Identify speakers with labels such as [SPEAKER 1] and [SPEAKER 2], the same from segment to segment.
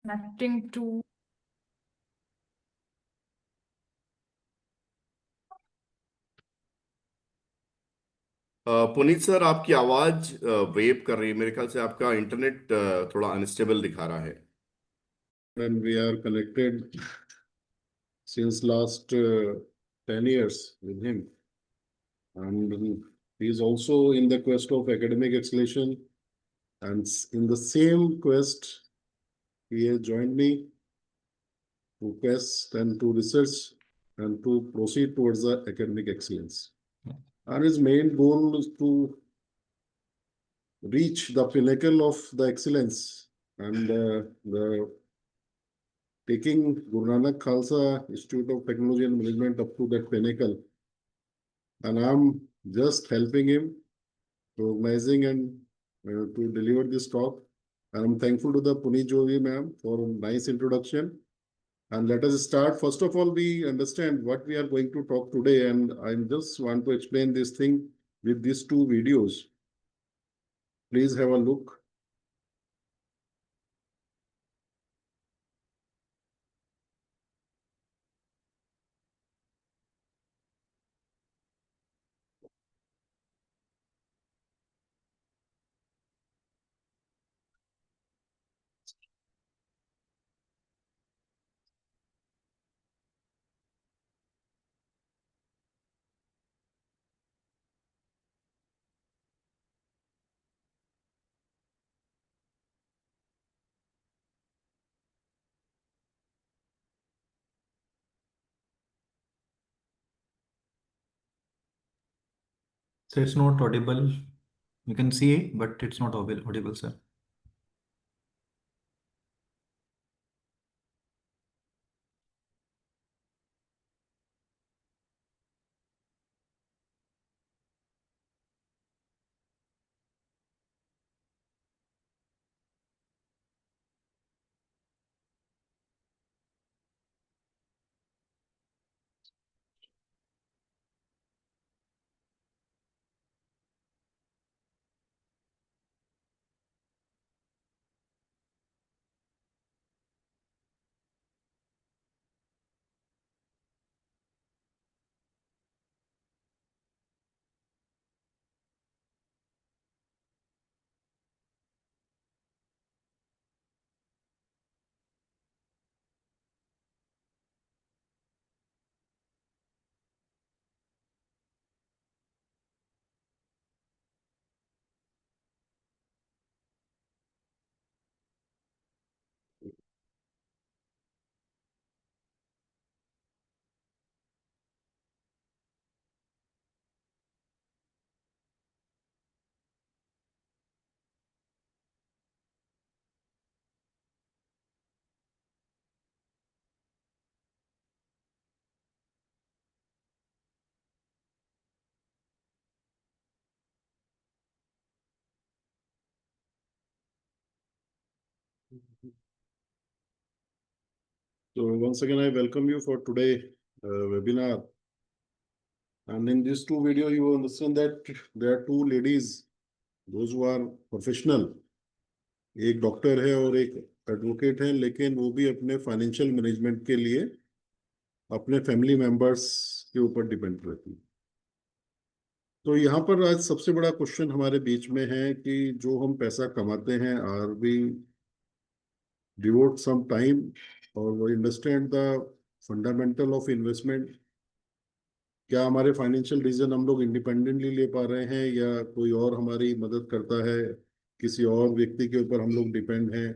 [SPEAKER 1] Connecting to
[SPEAKER 2] Puneet sir, आपकी आवाज wave कर रही है। मेरे ख्याल से आपका इंटरनेट थोड़ा अनस्टेबल दिखा रहा है।
[SPEAKER 3] And we are connected since last 10 years with him. And he is also in the quest of academic excellence. And in the same quest, he has joined me to quest and to research and to proceed towards the academic excellence. And his main goal is to reach the pinnacle of the excellence and the taking Guru Nanak Khalsa Institute of Technology and Management up to that pinnacle. And I'm just helping him to organizing and to deliver this talk. And I'm thankful to the Puneet Jovi ma'am for a nice introduction. And let us start. First of all, we understand what we are going to talk today. And I just want to explain this thing with these two videos. Please have a look.
[SPEAKER 4] So it's not audible. You can see, but it's not audible, sir.
[SPEAKER 3] So once again, I welcome you for today webinar. And in these two videos, you understand that there are two ladies, those who are professional. एक doctor है और एक advocate है, लेकिन वो भी अपने financial management के लिए अपने फैमिली मेंबर्स के ऊपर डिपेंड रहती है। तो यहाँ पर आज सबसे बड़ा क्वेश्चन हमारे बीच में है कि जो हम पैसा कमाते हैं, are we devote some time और वो understand the fundamental of investment. क्या हमारे फाइनेंशियल डिसीजन हम लोग इंडिपेंडेंटली ले पा रहे हैं या कोई और हमारी मदद करता है, किसी और व्यक्ति के ऊपर हम लोग डिपेंड हैं।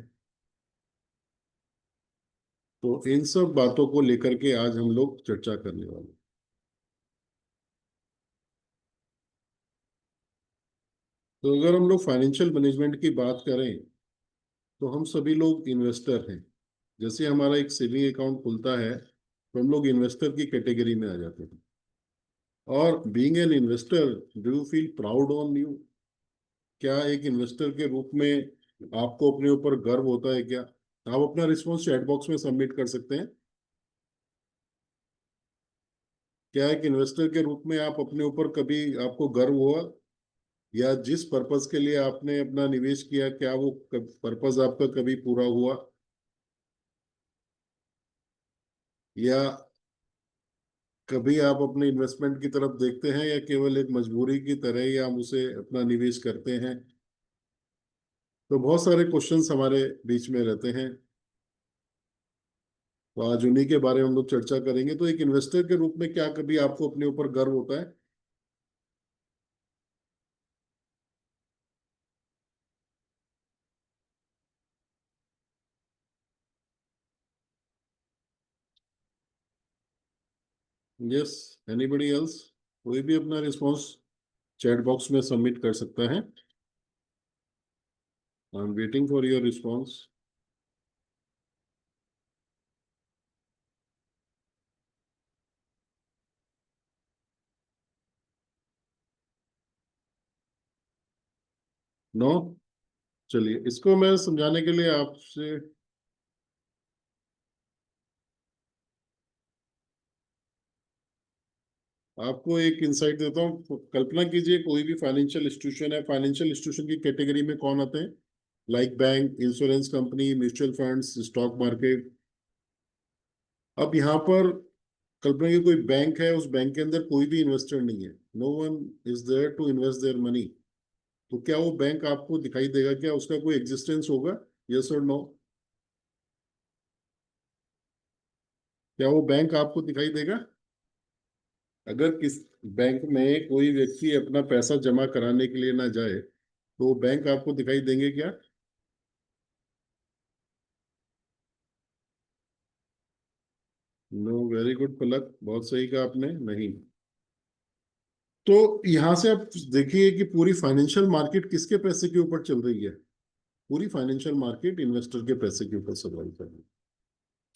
[SPEAKER 3] तो इन सब बातों को लेकर के आज हम लोग चर्चा करने वाले हैं। तो अगर हम लोग फाइनेंशियल मैनेजमेंट की बात करें तो हम सभी लोग इन्वेस्टर हैं। जैसे हमारा एक सेविंग अकाउंट खुलता है तो हम लोग इन्वेस्टर की कैटेगरी में आ जाते हैं। और being an investor, do you feel proud on you? क्या एक इन्वेस्टर के रूप में आपको अपने ऊपर गर्व होता है क्या? आप अपना रिस्पॉन्स चैट बॉक्स में सबमिट कर सकते हैं। क्या एक इन्वेस्टर के रूप में आप अपने ऊपर कभी आपको गर्व हुआ, या जिस पर्पस के लिए आपने अपना निवेश किया क्या वो पर्पस आपका कभी पूरा हुआ? या कभी आप अपने इन्वेस्टमेंट की तरफ देखते हैं, या केवल एक मजबूरी की तरह ही हम उसे अपना निवेश करते हैं? तो बहुत सारे क्वेश्चंस हमारे बीच में रहते हैं, तो आज उन्हीं के बारे में हम लोग चर्चा करेंगे। तो एक इन्वेस्टर के रूप में क्या कभी आपको अपने ऊपर गर्व होता है? Yes, anybody else? कोई भी अपना रिस्पॉन्स चैट बॉक्स में सबमिट कर सकता है। I am waiting for your response. No? चलिए, इसको मैं समझाने के लिए आपसे आपको एक इंसाइट देता हूँ। कल्पना कीजिए कोई भी फाइनेंशियल इंस्टीट्यूशन है। फाइनेंशियल इंस्टीट्यूशन की कैटेगरी में कौन आते हैं? Like bank, insurance company, mutual funds, stock market. अब यहाँ पर कल्पना की कोई बैंक है, उस बैंक के अंदर कोई भी इन्वेस्टर नहीं है। No one is there to invest their money. तो क्या वो बैंक आपको दिखाई देगा? क्या उसका कोई एग्जिस्टेंस होगा? यस और नो? क्या वो बैंक आपको दिखाई देगा? अगर किस बैंक में कोई व्यक्ति अपना पैसा जमा कराने के लिए ना जाए, तो वो बैंक आपको दिखाई देंगे क्या? नो, वेरी गुड पलक, बहुत सही कहा आपने, नहीं। तो यहां से आप देखिए कि पूरी फाइनेंशियल मार्केट किसके पैसे के ऊपर चल रही है? पूरी फाइनेंशियल मार्केट इन्वेस्टर के पैसे के ऊपर सर्वाइव कर रही है।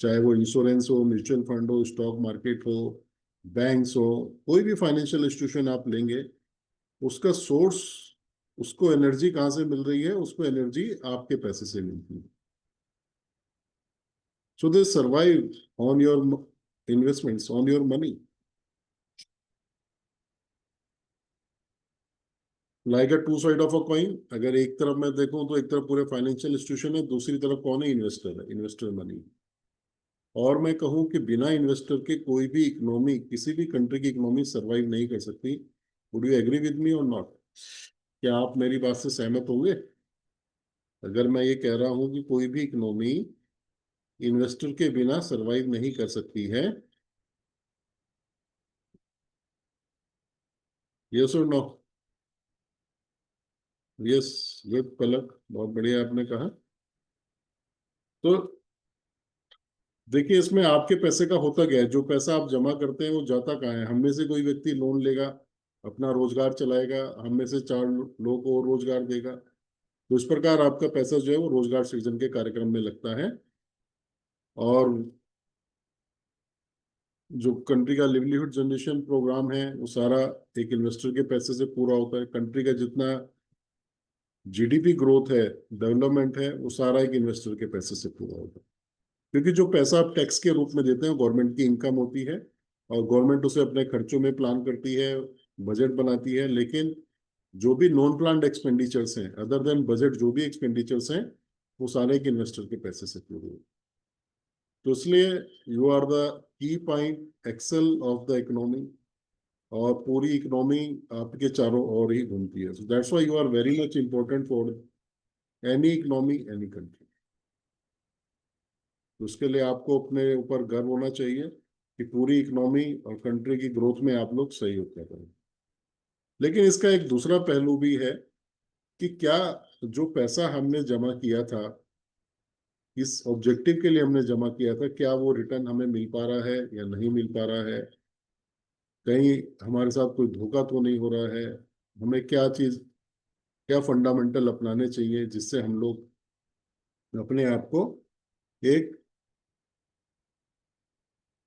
[SPEAKER 3] चाहे वो इंश्योरेंस हो, म्यूचुअल फंड हो, स्टॉक मार्केट हो, बैंक्स हो, कोई भी फाइनेंशियल इंस्टीट्यूशन आप लेंगे, उसका सोर्स, उसको एनर्जी कहाँ से मिल रही है? उसको एनर्जी आपके पैसे से मिलती है। So they survive on your investments, on your money. Like a two side of a coin. अगर एक तरफ मैं देखूं तो एक तरफ पूरे फाइनेंशियल इंस्टीट्यूशन है, दूसरी तरफ कौन है? इन्वेस्टर है, इन्वेस्टर मनी। और मैं कहूं कि बिना इन्वेस्टर के कोई भी इकोनॉमी, किसी भी कंट्री की इकोनॉमी सरवाइव नहीं कर सकती। Would you agree with me और नॉट? क्या आप मेरी बात से सहमत होंगे? अगर मैं ये कह रहा हूं कि कोई भी इकोनॉमी इन्वेस्टर के बिना सरवाइव नहीं कर सकती है? यस और नो? यस, गुड पलक, बहुत बढ़िया आपने कहा। तो देखिए, इसमें आपके पैसे का होता क्या है? जो पैसा आप जमा करते हैं वो जाता कहाँ है? हम में से कोई व्यक्ति लोन लेगा, अपना रोजगार चलाएगा, हम में से चार लोगों को रोजगार देगा। तो इस प्रकार आपका पैसा जो है वो रोजगार सृजन के कार्यक्रम में लगता है। और जो कंट्री का लिवलीहुड जनरेशन प्रोग्राम है, वो सारा एक इन्वेस्टर के पैसे से पूरा होता है। कंट्री का जितना जीडीपी ग्रोथ है, डेवलपमेंट है, वो सारा एक इन्वेस्टर के पैसे से पूरा होता है। क्योंकि जो पैसा आप टैक्स के रूप में देते हैं, गवर्नमेंट की इनकम होती है, और गवर्नमेंट उसे अपने खर्चों में प्लान करती है, बजट बनाती है। लेकिन जो भी नॉन प्लान्ड एक्सपेंडिचर्स हैं, अदर देन बजट, जो भी एक्सपेंडिचर्स हैं, वो सारे एक इन्वेस्टर के पैसे से पूरे होते हैं। तो इसलिए you are the key point axle of the economy. और पूरी इकोनॉमी आपके चारों ओर ही घूमती है। So that's why you are very much important for any economy, any country. तो उसके लिए आपको अपने ऊपर गर्व होना चाहिए कि पूरी इकोनॉमी और कंट्री की ग्रोथ में आप लोग सहयोग कर रहे हैं। लेकिन इसका एक दूसरा पहलू भी है कि क्या जो पैसा हमने जमा किया था, इस ऑब्जेक्टिव के लिए हमने जमा किया था, क्या वो रिटर्न हमें मिल पा रहा है या नहीं मिल पा रहा है? कहीं हमारे साथ कोई धोखा तो नहीं हो रहा है? हमें क्या चीज, क्या फंडामेंटल अपनाने चाहिए जिससे हम लोग अपने आप को एक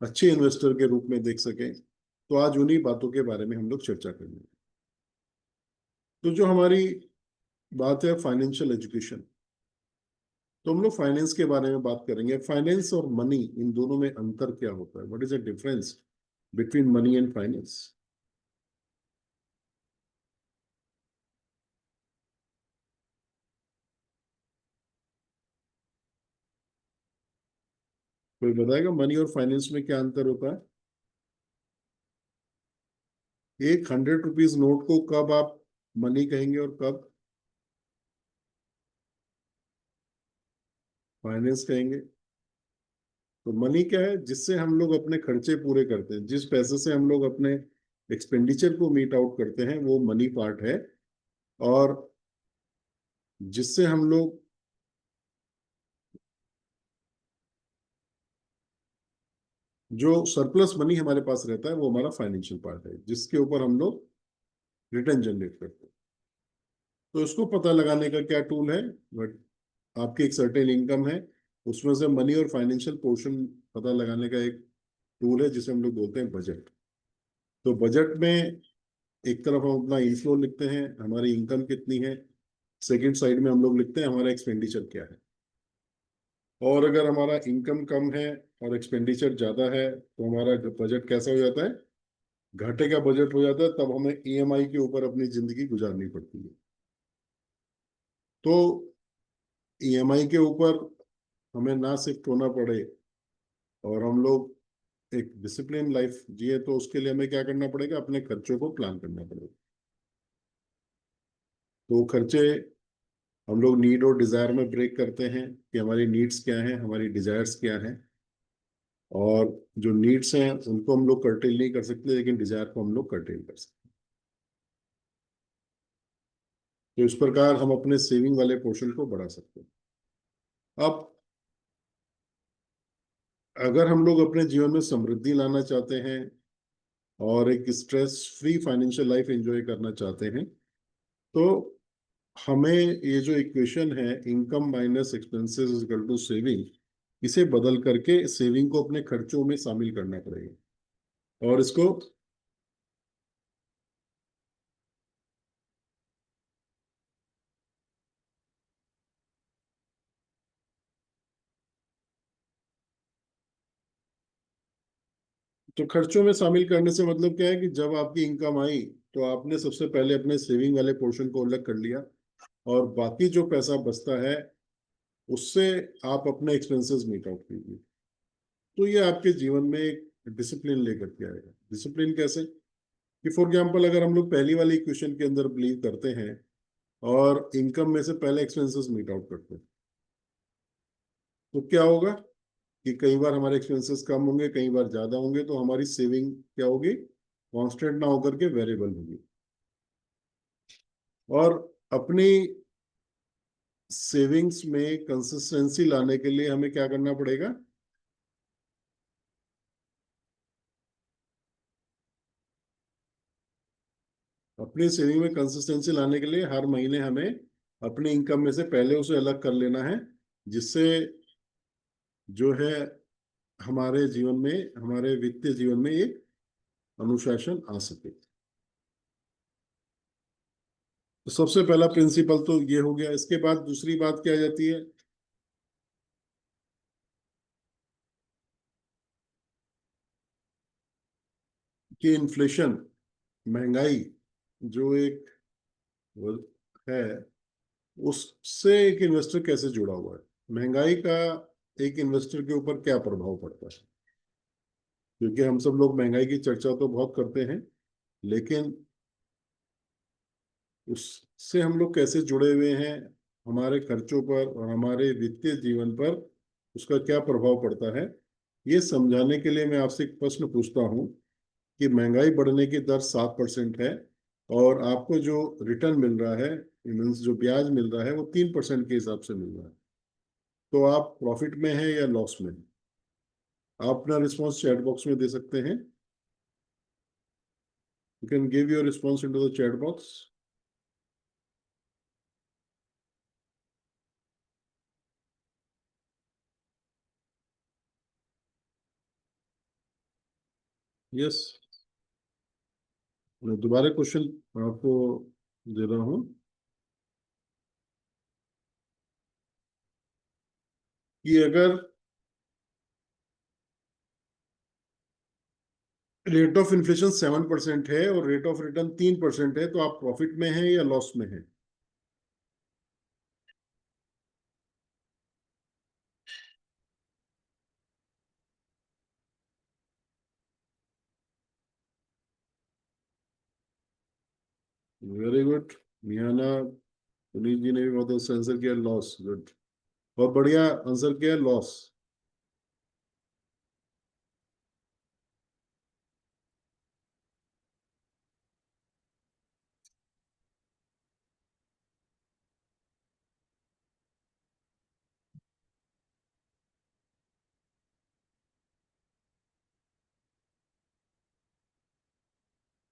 [SPEAKER 3] अच्छे इन्वेस्टर के रूप में देख सकें? तो आज उन्हीं बातों के बारे में हम लोग चर्चा करेंगे। तो जो हमारी बात है फाइनेंशियल एजुकेशन, तो हम लोग फाइनेंस के बारे में बात करेंगे। फाइनेंस और मनी, इन दोनों में अंतर क्या होता है? What is the difference between money and finance? कोई बताएगा मनी और फाइनेंस में क्या अंतर होता है? एक 100 रुपीज नोट को कब आप मनी कहेंगे और कब फाइनेंस कहेंगे? तो मनी क्या है? जिससे हम लोग अपने खर्चे पूरे करते हैं, जिस पैसे से हम लोग अपने एक्सपेंडिचर को मीट आउट करते हैं, वो मनी पार्ट है। और जिससे हम लोग जो सरप्लस मनी हमारे पास रहता है, वो हमारा फाइनेंशियल पार्ट है, जिसके ऊपर हम लोग रिटर्न जनरेट करते हैं। तो इसको पता लगाने का क्या टूल है? बट आपकी एक सर्टेन इनकम है, उसमें से मनी और फाइनेंशियल पोर्शन पता लगाने का एक टूल है, जिसे हम लोग बोलते हैं बजट। तो बजट में एक तरफ हम अपना इनफ्लो लिखते हैं, हमारी इनकम कितनी है। सेकंड साइड में हम लोग लिखते हैं हमारा एक्सपेंडिचर क्या है। और अगर हमारा इनकम कम है और एक्सपेंडिचर ज्यादा है, तो हमारा बजट कैसा हो जाता है? घाटे का बजट हो जाता है। तब हमें ईएमआई के ऊपर अपनी जिंदगी गुजारनी पड़ती है। तो ईएमआई के ऊपर हमें ना सिर्फ होना पड़े और हम लोग एक डिसिप्लिन लाइफ जिए, तो उसके लिए हमें क्या करना पड़ेगा? अपने खर्चों को प्लान करना पड़ेगा। तो खर्चे हम लोग नीड और डिजायर में ब्रेक करते हैं कि हमारी नीड्स क्या हैं, हमारी डिजायर्स क्या हैं। और जो नीड्स हैं उनको हम लोग कर्टेल नहीं कर सकते, लेकिन डिजायर को हम लोग कर्टेल कर सकते हैं। तो इस प्रकार हम अपने सेविंग वाले पोर्शन को बढ़ा सकते हैं। अब अगर हम लोग अपने जीवन में समृद्धि लाना चाहते हैं और एक stress free financial life enjoy करना चाहते हैं, तो हमें ये जो इक्वेशन है, income minus expenses is equal to saving, इसे बदल करके सेविंग को अपने खर्चों में शामिल करना पड़ेगा। और इसको तो खर्चों में शामिल करने से मतलब क्या है कि जब आपकी इनकम आई, तो आपने सबसे पहले अपने सेविंग वाले पोर्शन को अलग कर लिया, और बाकी जो पैसा बचता है उससे आप अपने एक्सपेंसेस मीट आउट कीजिए। तो ये आपके जीवन में एक डिसिप्लिन लेकर के आएगा। डिसिप्लिन कैसे? कि फॉर एग्जाम्पल, अगर हम लोग पहली वाली इक्वेशन के अंदर बिलीव करते हैं और इनकम में से पहले एक्सपेंसेस मीट आउट करते हैं, तो क्या होगा कि कई बार हमारे एक्सपेंसेस कम होंगे, कई बार ज्यादा होंगे, तो हमारी सेविंग क्या होगी? कांस्टेंट ना होकर के वेरिएबल होगी। और अपनी सेविंग्स में कंसिस्टेंसी लाने के लिए हमें क्या करना पड़ेगा? अपनी सेविंग में कंसिस्टेंसी लाने के लिए हर महीने हमें अपनी इनकम में से पहले उसे अलग कर लेना है, जिससे जो है हमारे जीवन में, हमारे वित्तीय जीवन में एक अनुशासन आ सके। तो सबसे पहला प्रिंसिपल तो ये हो गया। इसके बाद दूसरी बात क्या आ जाती है? कि इन्फ्लेशन, महंगाई जो एक वो है, उससे एक इन्वेस्टर कैसे जुड़ा हुआ है? महंगाई का एक इन्वेस्टर के ऊपर क्या प्रभाव पड़ता है? क्योंकि हम सब लोग महंगाई की चर्चा तो बहुत करते हैं, लेकिन उससे हम लोग कैसे जुड़े हुए हैं, हमारे खर्चों पर और हमारे वित्तीय जीवन पर उसका क्या प्रभाव पड़ता है, ये समझाने के लिए मैं आपसे एक प्रश्न पूछता हूँ कि महंगाई बढ़ने की दर 7% है, और आपको जो रिटर्न मिल रहा है, मीन्स जो ब्याज मिल रहा है, वो 3% के हिसाब से मिल रहा है। तो आप प्रॉफिट में हैं या लॉस में? आप अपना रिस्पॉन्स चैट बॉक्स में दे सकते हैं। You can give your response into the chat box. Yes, मैं दोबारा क्वेश्चन आपको दे रहा हूँ कि अगर रेट ऑफ इन्फ्लेशन 7% है और रेट ऑफ रिटर्न 3% है, तो आप प्रॉफिट में हैं या लॉस में हैं? Very good. मियाना पुनीत जी ने भी बहुत अच्छा आंसर किया, लॉस। गुड, बहुत बढ़िया आंसर किया, लॉस।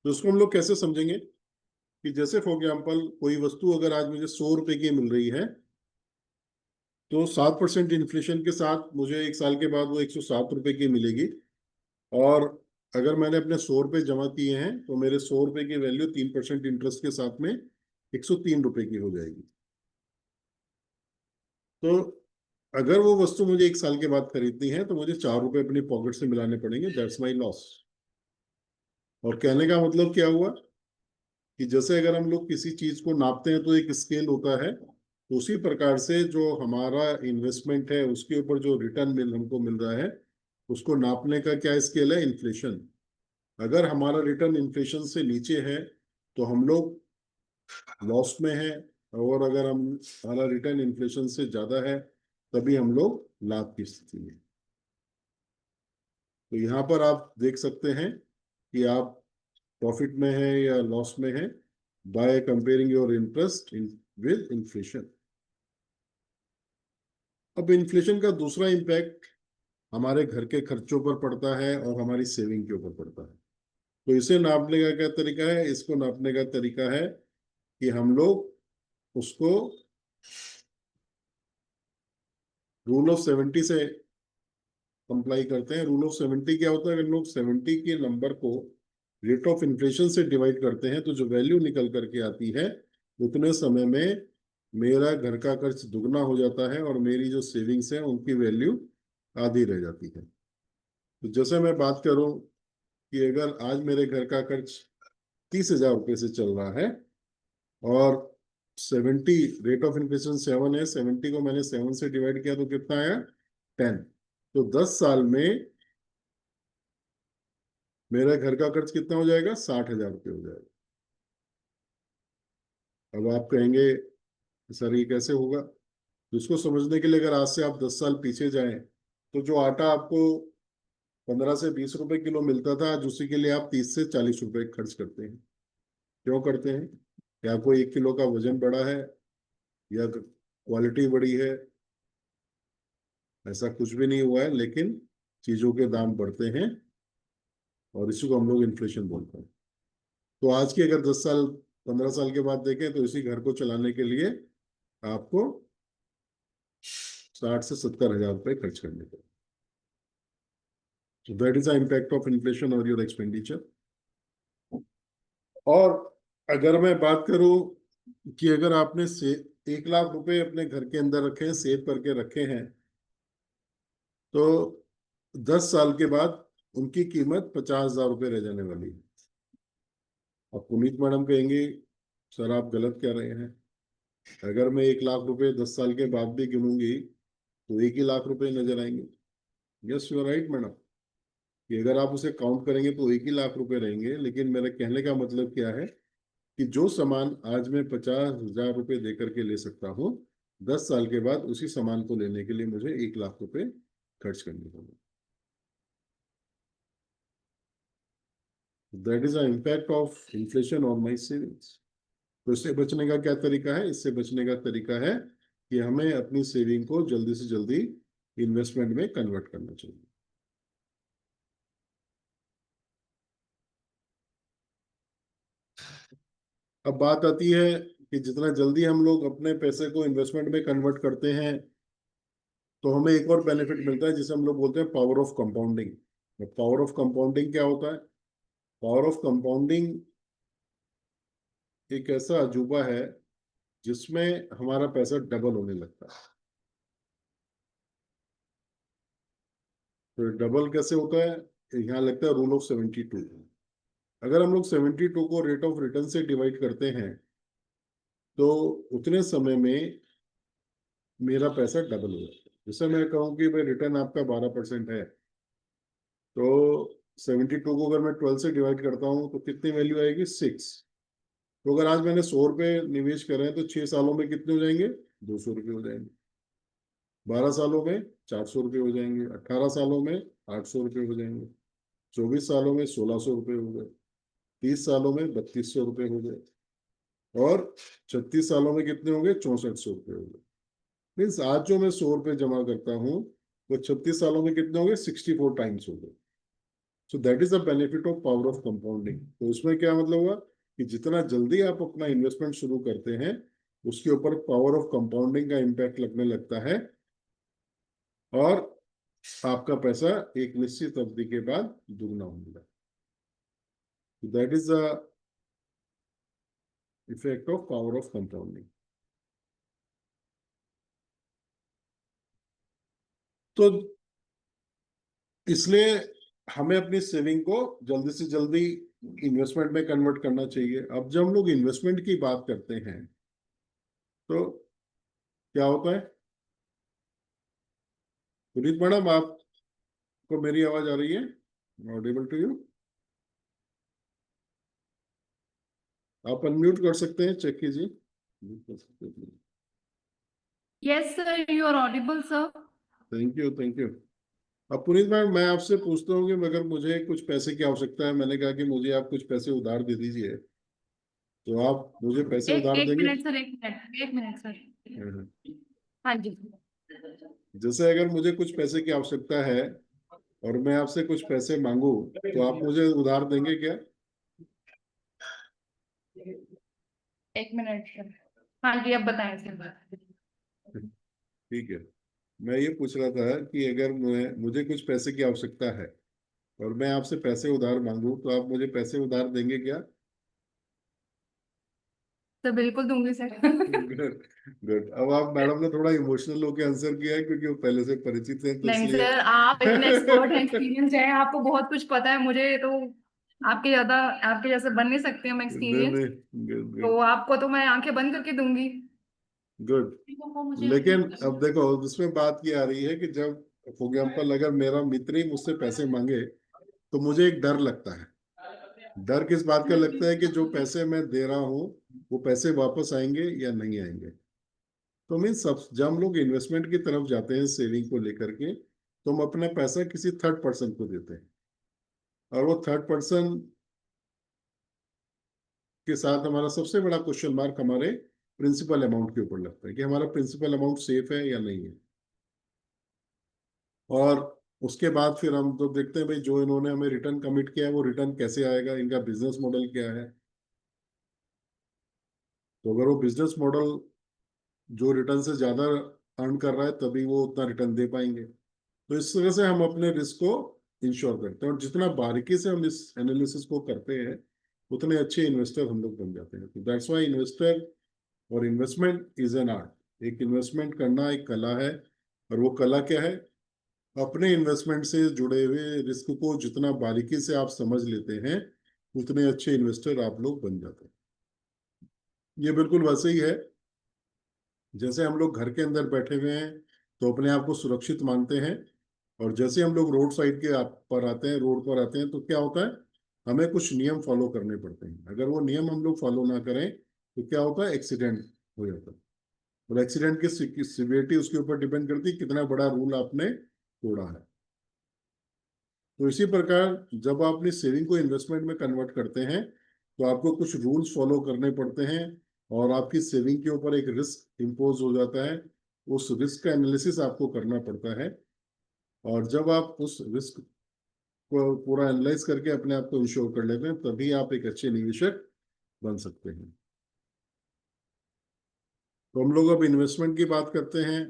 [SPEAKER 3] तो उसको हम लोग कैसे समझेंगे कि जैसे फॉर एग्जाम्पल कोई वस्तु अगर आज मुझे 100 रुपए की मिल रही है, तो 7% इन्फ्लेशन के साथ मुझे 1 साल के बाद वो 107 रुपए की मिलेगी। और अगर मैंने अपने 100 रुपए जमा किए हैं तो मेरे 100 रुपए की वैल्यू 3% इंटरेस्ट के साथ में 103 रुपए की हो जाएगी। तो अगर वो वस्तु मुझे 1 साल के बाद खरीदनी है तो मुझे 4 रुपए अपनी पॉकेट से मिलाने पड़ेंगे, दैट्स माई लॉस। और कहने का मतलब क्या हुआ कि जैसे अगर हम लोग किसी चीज को नापते हैं तो एक स्केल होता है, तो उसी प्रकार से जो हमारा इन्वेस्टमेंट है उसके ऊपर जो रिटर्न हमको मिल रहा है, उसको नापने का क्या स्केल है? इन्फ्लेशन। अगर हमारा रिटर्न इन्फ्लेशन से नीचे है तो हम लोग लॉस में है, और अगर हम हमारा रिटर्न इन्फ्लेशन से ज्यादा है तभी हम लोग लाभ की स्थिति में। तो यहाँ पर आप देख सकते हैं कि आप प्रॉफिट में है या लॉस में है, by comparing your interest with inflation. अब इन्फ्लेशन का दूसरा इम्पैक्ट हमारे घर के खर्चों पर पड़ता है और हमारी सेविंग के ऊपर पड़ता है। तो इसे नापने का क्या तरीका है? इसको नापने का तरीका है कि हम लोग उसको रूल ऑफ 70 से कंप्लाई करते हैं। रूल ऑफ 70 क्या होता है? अगर लोग 70 के नंबर को रेट ऑफ इन्फ्लेशन से डिवाइड करते हैं तो जो वैल्यू निकल करके आती है, उतने समय में मेरा घर का खर्च दुगना हो जाता है और मेरी जो सेविंग्स है उनकी वैल्यू आधी रह जाती है। तो जैसे मैं बात करूं कि अगर आज मेरे घर का खर्च 30,000 रुपये से चल रहा है और 70, रेट ऑफ इन्फ्लेशन 7 है, 70 को मैंने 7 से डिवाइड किया तो कितना आया? 10। तो 10 साल में मेरा घर का खर्च कितना हो जाएगा? 60,000 रुपये हो जाएगा। अब आप कहेंगे सर ये कैसे होगा? तो इसको समझने के लिए अगर आज से आप 10 साल पीछे जाएं तो जो आटा आपको 15 से 20 रुपए किलो मिलता था, आज उसी के लिए आप 30 से 40 रुपए खर्च करते हैं। क्यों करते हैं? क्या कोई 1 किलो का वजन बढ़ा है या क्वालिटी बढ़ी है? ऐसा कुछ भी नहीं हुआ है, लेकिन चीजों के दाम बढ़ते हैं और इसी को हम लोग इन्फ्लेशन बोलते हैं। तो आज की अगर 10 साल 15 साल के बाद देखें तो इसी घर को चलाने के लिए आपको 60 से 70 हजार रुपए खर्च करने पड़े। So that is the impact of inflation on your expenditure. और अगर मैं बात करूं कि अगर आपने से 1 लाख रुपए अपने घर के अंदर रखे हैं, सेव करके रखे हैं, तो 10 साल के बाद उनकी कीमत 50,000 रुपये रह जाने वाली है। अब पुनीत मैडम कहेंगे सर आप गलत कह रहे हैं, अगर मैं 1 लाख रुपए 10 साल के बाद भी गिनूंगी तो 1 ही लाख रुपए नजर आएंगे। Yes you are right madam, कि अगर आप उसे काउंट करेंगे तो 1 ही लाख रुपए रहेंगे। लेकिन मेरा कहने का मतलब क्या है कि जो सामान आज मैं 50,000 रुपये दे करके ले सकता हूँ, 10 साल के बाद उसी सामान को लेने के लिए मुझे 1 लाख रुपए खर्च करने होंगे। That is the impact of inflation on my savings. तो इससे बचने का क्या तरीका है? इससे बचने का तरीका है कि हमें अपनी सेविंग को जल्दी से जल्दी इन्वेस्टमेंट में कन्वर्ट करना चाहिए। अब बात आती है कि जितना जल्दी हम लोग अपने पैसे को इन्वेस्टमेंट में कन्वर्ट करते हैं तो हमें एक और बेनिफिट मिलता है जिसे हम लोग बोलते हैं power of compounding. Power of compounding क्या होता है? पावर ऑफ कंपाउंडिंग एक ऐसा अजूबा है जिसमें हमारा पैसा डबल होने लगता है। तो डबल कैसे होता है? यहाँ लगता है रूल ऑफ 72। अगर हम लोग 72 को रेट ऑफ रिटर्न से डिवाइड करते हैं तो उतने समय में मेरा पैसा डबल हो जाता है। जैसे मैं कहूँ कि भाई रिटर्न आपका 12% है, तो 72 को अगर मैं 12 से डिवाइड करता हूँ तो कितनी वैल्यू आएगी? 6। तो अगर आज मैंने 100 रुपये निवेश करे हैं तो 6 सालों में कितने हो जाएंगे? 200 रुपये हो जाएंगे। 12 सालों में 400 रुपये हो जाएंगे। 18 सालों में 800 रुपये हो जाएंगे। 24 सालों में 1600 रुपये हो गए। 30 सालों में 3200 रुपये हो गए। और 36 सालों में कितने होंगे? 6400 रुपये हो गए। मीन्स आज जो मैं 100 रुपये जमा करता हूँ वो 36 सालों में कितने होंगे? 64 टाइम्स हो गए। So that is the benefit of power of compounding. तो उसमें क्या मतलब हुआ कि जितना जल्दी आप अपना इन्वेस्टमेंट शुरू करते हैं उसके ऊपर पावर ऑफ कंपाउंडिंग का इम्पैक्ट लगने लगता है और आपका पैसा एक निश्चित अवधि के बाद दुगना होने लगता है। That is the effect of power of compounding. तो इसलिए हमें अपनी सेविंग को जल्दी से जल्दी इन्वेस्टमेंट में कन्वर्ट करना चाहिए। अब जब हम लोग इन्वेस्टमेंट की बात करते हैं तो क्या होता है? पुनीत मैडम, आपको मेरी आवाज आ रही है? Audible to you? आप अनम्यूट कर सकते हैं, चेक कीजिए।
[SPEAKER 1] Yes, sir, you are audible, sir.
[SPEAKER 3] Thank you, thank you. अब पुनीत मैम, मैं आपसे पूछता हूँ कि अगर मुझे कुछ पैसे की आवश्यकता है, मैंने कहा कि मुझे आप कुछ पैसे उधार दे दीजिए, तो आप मुझे पैसे
[SPEAKER 1] एक
[SPEAKER 3] उधार
[SPEAKER 1] एक
[SPEAKER 3] देंगे?
[SPEAKER 1] मिनट सर, एक मिनट सर। हाँ जी।
[SPEAKER 3] जैसे अगर मुझे कुछ पैसे की आवश्यकता है और मैं आपसे कुछ पैसे मांगू तो आप मुझे उधार देंगे क्या?
[SPEAKER 1] एक मिनट सर। हाँ जी, अब बताएं सर।
[SPEAKER 3] ठीक है। मैं ये पूछ रहा था कि अगर मुझे कुछ पैसे की आवश्यकता है और मैं आपसे पैसे उधार मांगू तो आप मुझे पैसे उधार देंगे क्या?
[SPEAKER 1] सर बिल्कुल दूंगी सर।
[SPEAKER 3] Good, good. अब आप मैडम ने थोड़ा इमोशनल होकर आंसर किया है क्योंकि वो पहले से परिचित हैं, तो
[SPEAKER 1] नहीं
[SPEAKER 3] इसलिए।
[SPEAKER 1] सर, आप इतने एक्सपर्ट हैं, एक्सपीरियंस है, आपको बहुत कुछ पता है, मुझे तो आपके जैसे बन नहीं सकती हूँ
[SPEAKER 3] नहीं
[SPEAKER 1] एक्सपीरियंस।
[SPEAKER 3] नहीं, गुड
[SPEAKER 1] तो
[SPEAKER 3] गुड
[SPEAKER 1] आपको तो मैं आंखें बंद करके दूंगी।
[SPEAKER 3] गुड। लेकिन अब देखो, उसमें बात ये आ रही है कि जब फॉर एग्जाम्पल अगर मेरा मित्र ही मुझसे पैसे मांगे तो मुझे एक डर लगता है। डर किस बात का लगता है कि जो पैसे मैं दे रहा हूँ वो पैसे वापस आएंगे या नहीं आएंगे। तो मीन सब जब हम लोग इन्वेस्टमेंट की तरफ जाते हैं सेविंग को लेकर के, तो हम अपना पैसा किसी थर्ड पर्सन को देते हैं और वो थर्ड पर्सन के साथ हमारा सबसे बड़ा क्वेश्चन मार्क हमारे प्रिंसिपल अमाउंट के ऊपर लगता है कि हमारा प्रिंसिपल अमाउंट सेफ है या नहीं है। और उसके बाद फिर हम तो देखते हैं भाई जो इन्होंने हमें रिटर्न कमिट किया है वो रिटर्न कैसे आएगा, इनका बिजनेस मॉडल क्या है। तो अगर वो बिजनेस मॉडल जो रिटर्न से ज्यादा अर्न कर रहा है तभी वो उतना रिटर्न दे पाएंगे। तो इस तरह से हम अपने रिस्क को इंश्योर करते हैं और जितना बारीकी से हम इस एनालिसिस को करते हैं उतने अच्छे इन्वेस्टर हम लोग बन जाते हैं। तो दैट्स व्हाई इन्वेस्टर और इन्वेस्टमेंट इज एन आर्ट। एक इन्वेस्टमेंट करना एक कला है और वो कला क्या है? अपने इन्वेस्टमेंट से जुड़े हुए रिस्क को जितना बारीकी से आप समझ लेते हैं उतने अच्छे इन्वेस्टर आप लोग बन जाते हैं। ये बिल्कुल वैसे ही है जैसे हम लोग घर के अंदर बैठे हुए हैं तो अपने आप को सुरक्षित मानते हैं और जैसे हम लोग रोड साइड के पर आते हैं, रोड पर आते हैं, तो क्या होता है? हमें कुछ नियम फॉलो करने पड़ते हैं। अगर वो नियम हम लोग फॉलो ना करें तो क्या होता है? एक्सीडेंट हो जाता है। और एक्सीडेंट की सिवियरिटी उसके ऊपर डिपेंड करती है कितना बड़ा रूल आपने तोड़ा है। तो इसी प्रकार जब आप अपनी सेविंग को इन्वेस्टमेंट में कन्वर्ट करते हैं तो आपको कुछ रूल्स फॉलो करने पड़ते हैं और आपकी सेविंग के ऊपर एक रिस्क इम्पोज हो जाता है। उस रिस्क का एनालिसिस आपको करना पड़ता है और जब आप उस रिस्क को पूरा एनालाइज करके अपने आप को इंश्योर कर लेते हैं तभी आप एक अच्छे निवेशक बन सकते हैं। तो हम लोग अब इन्वेस्टमेंट की बात करते हैं।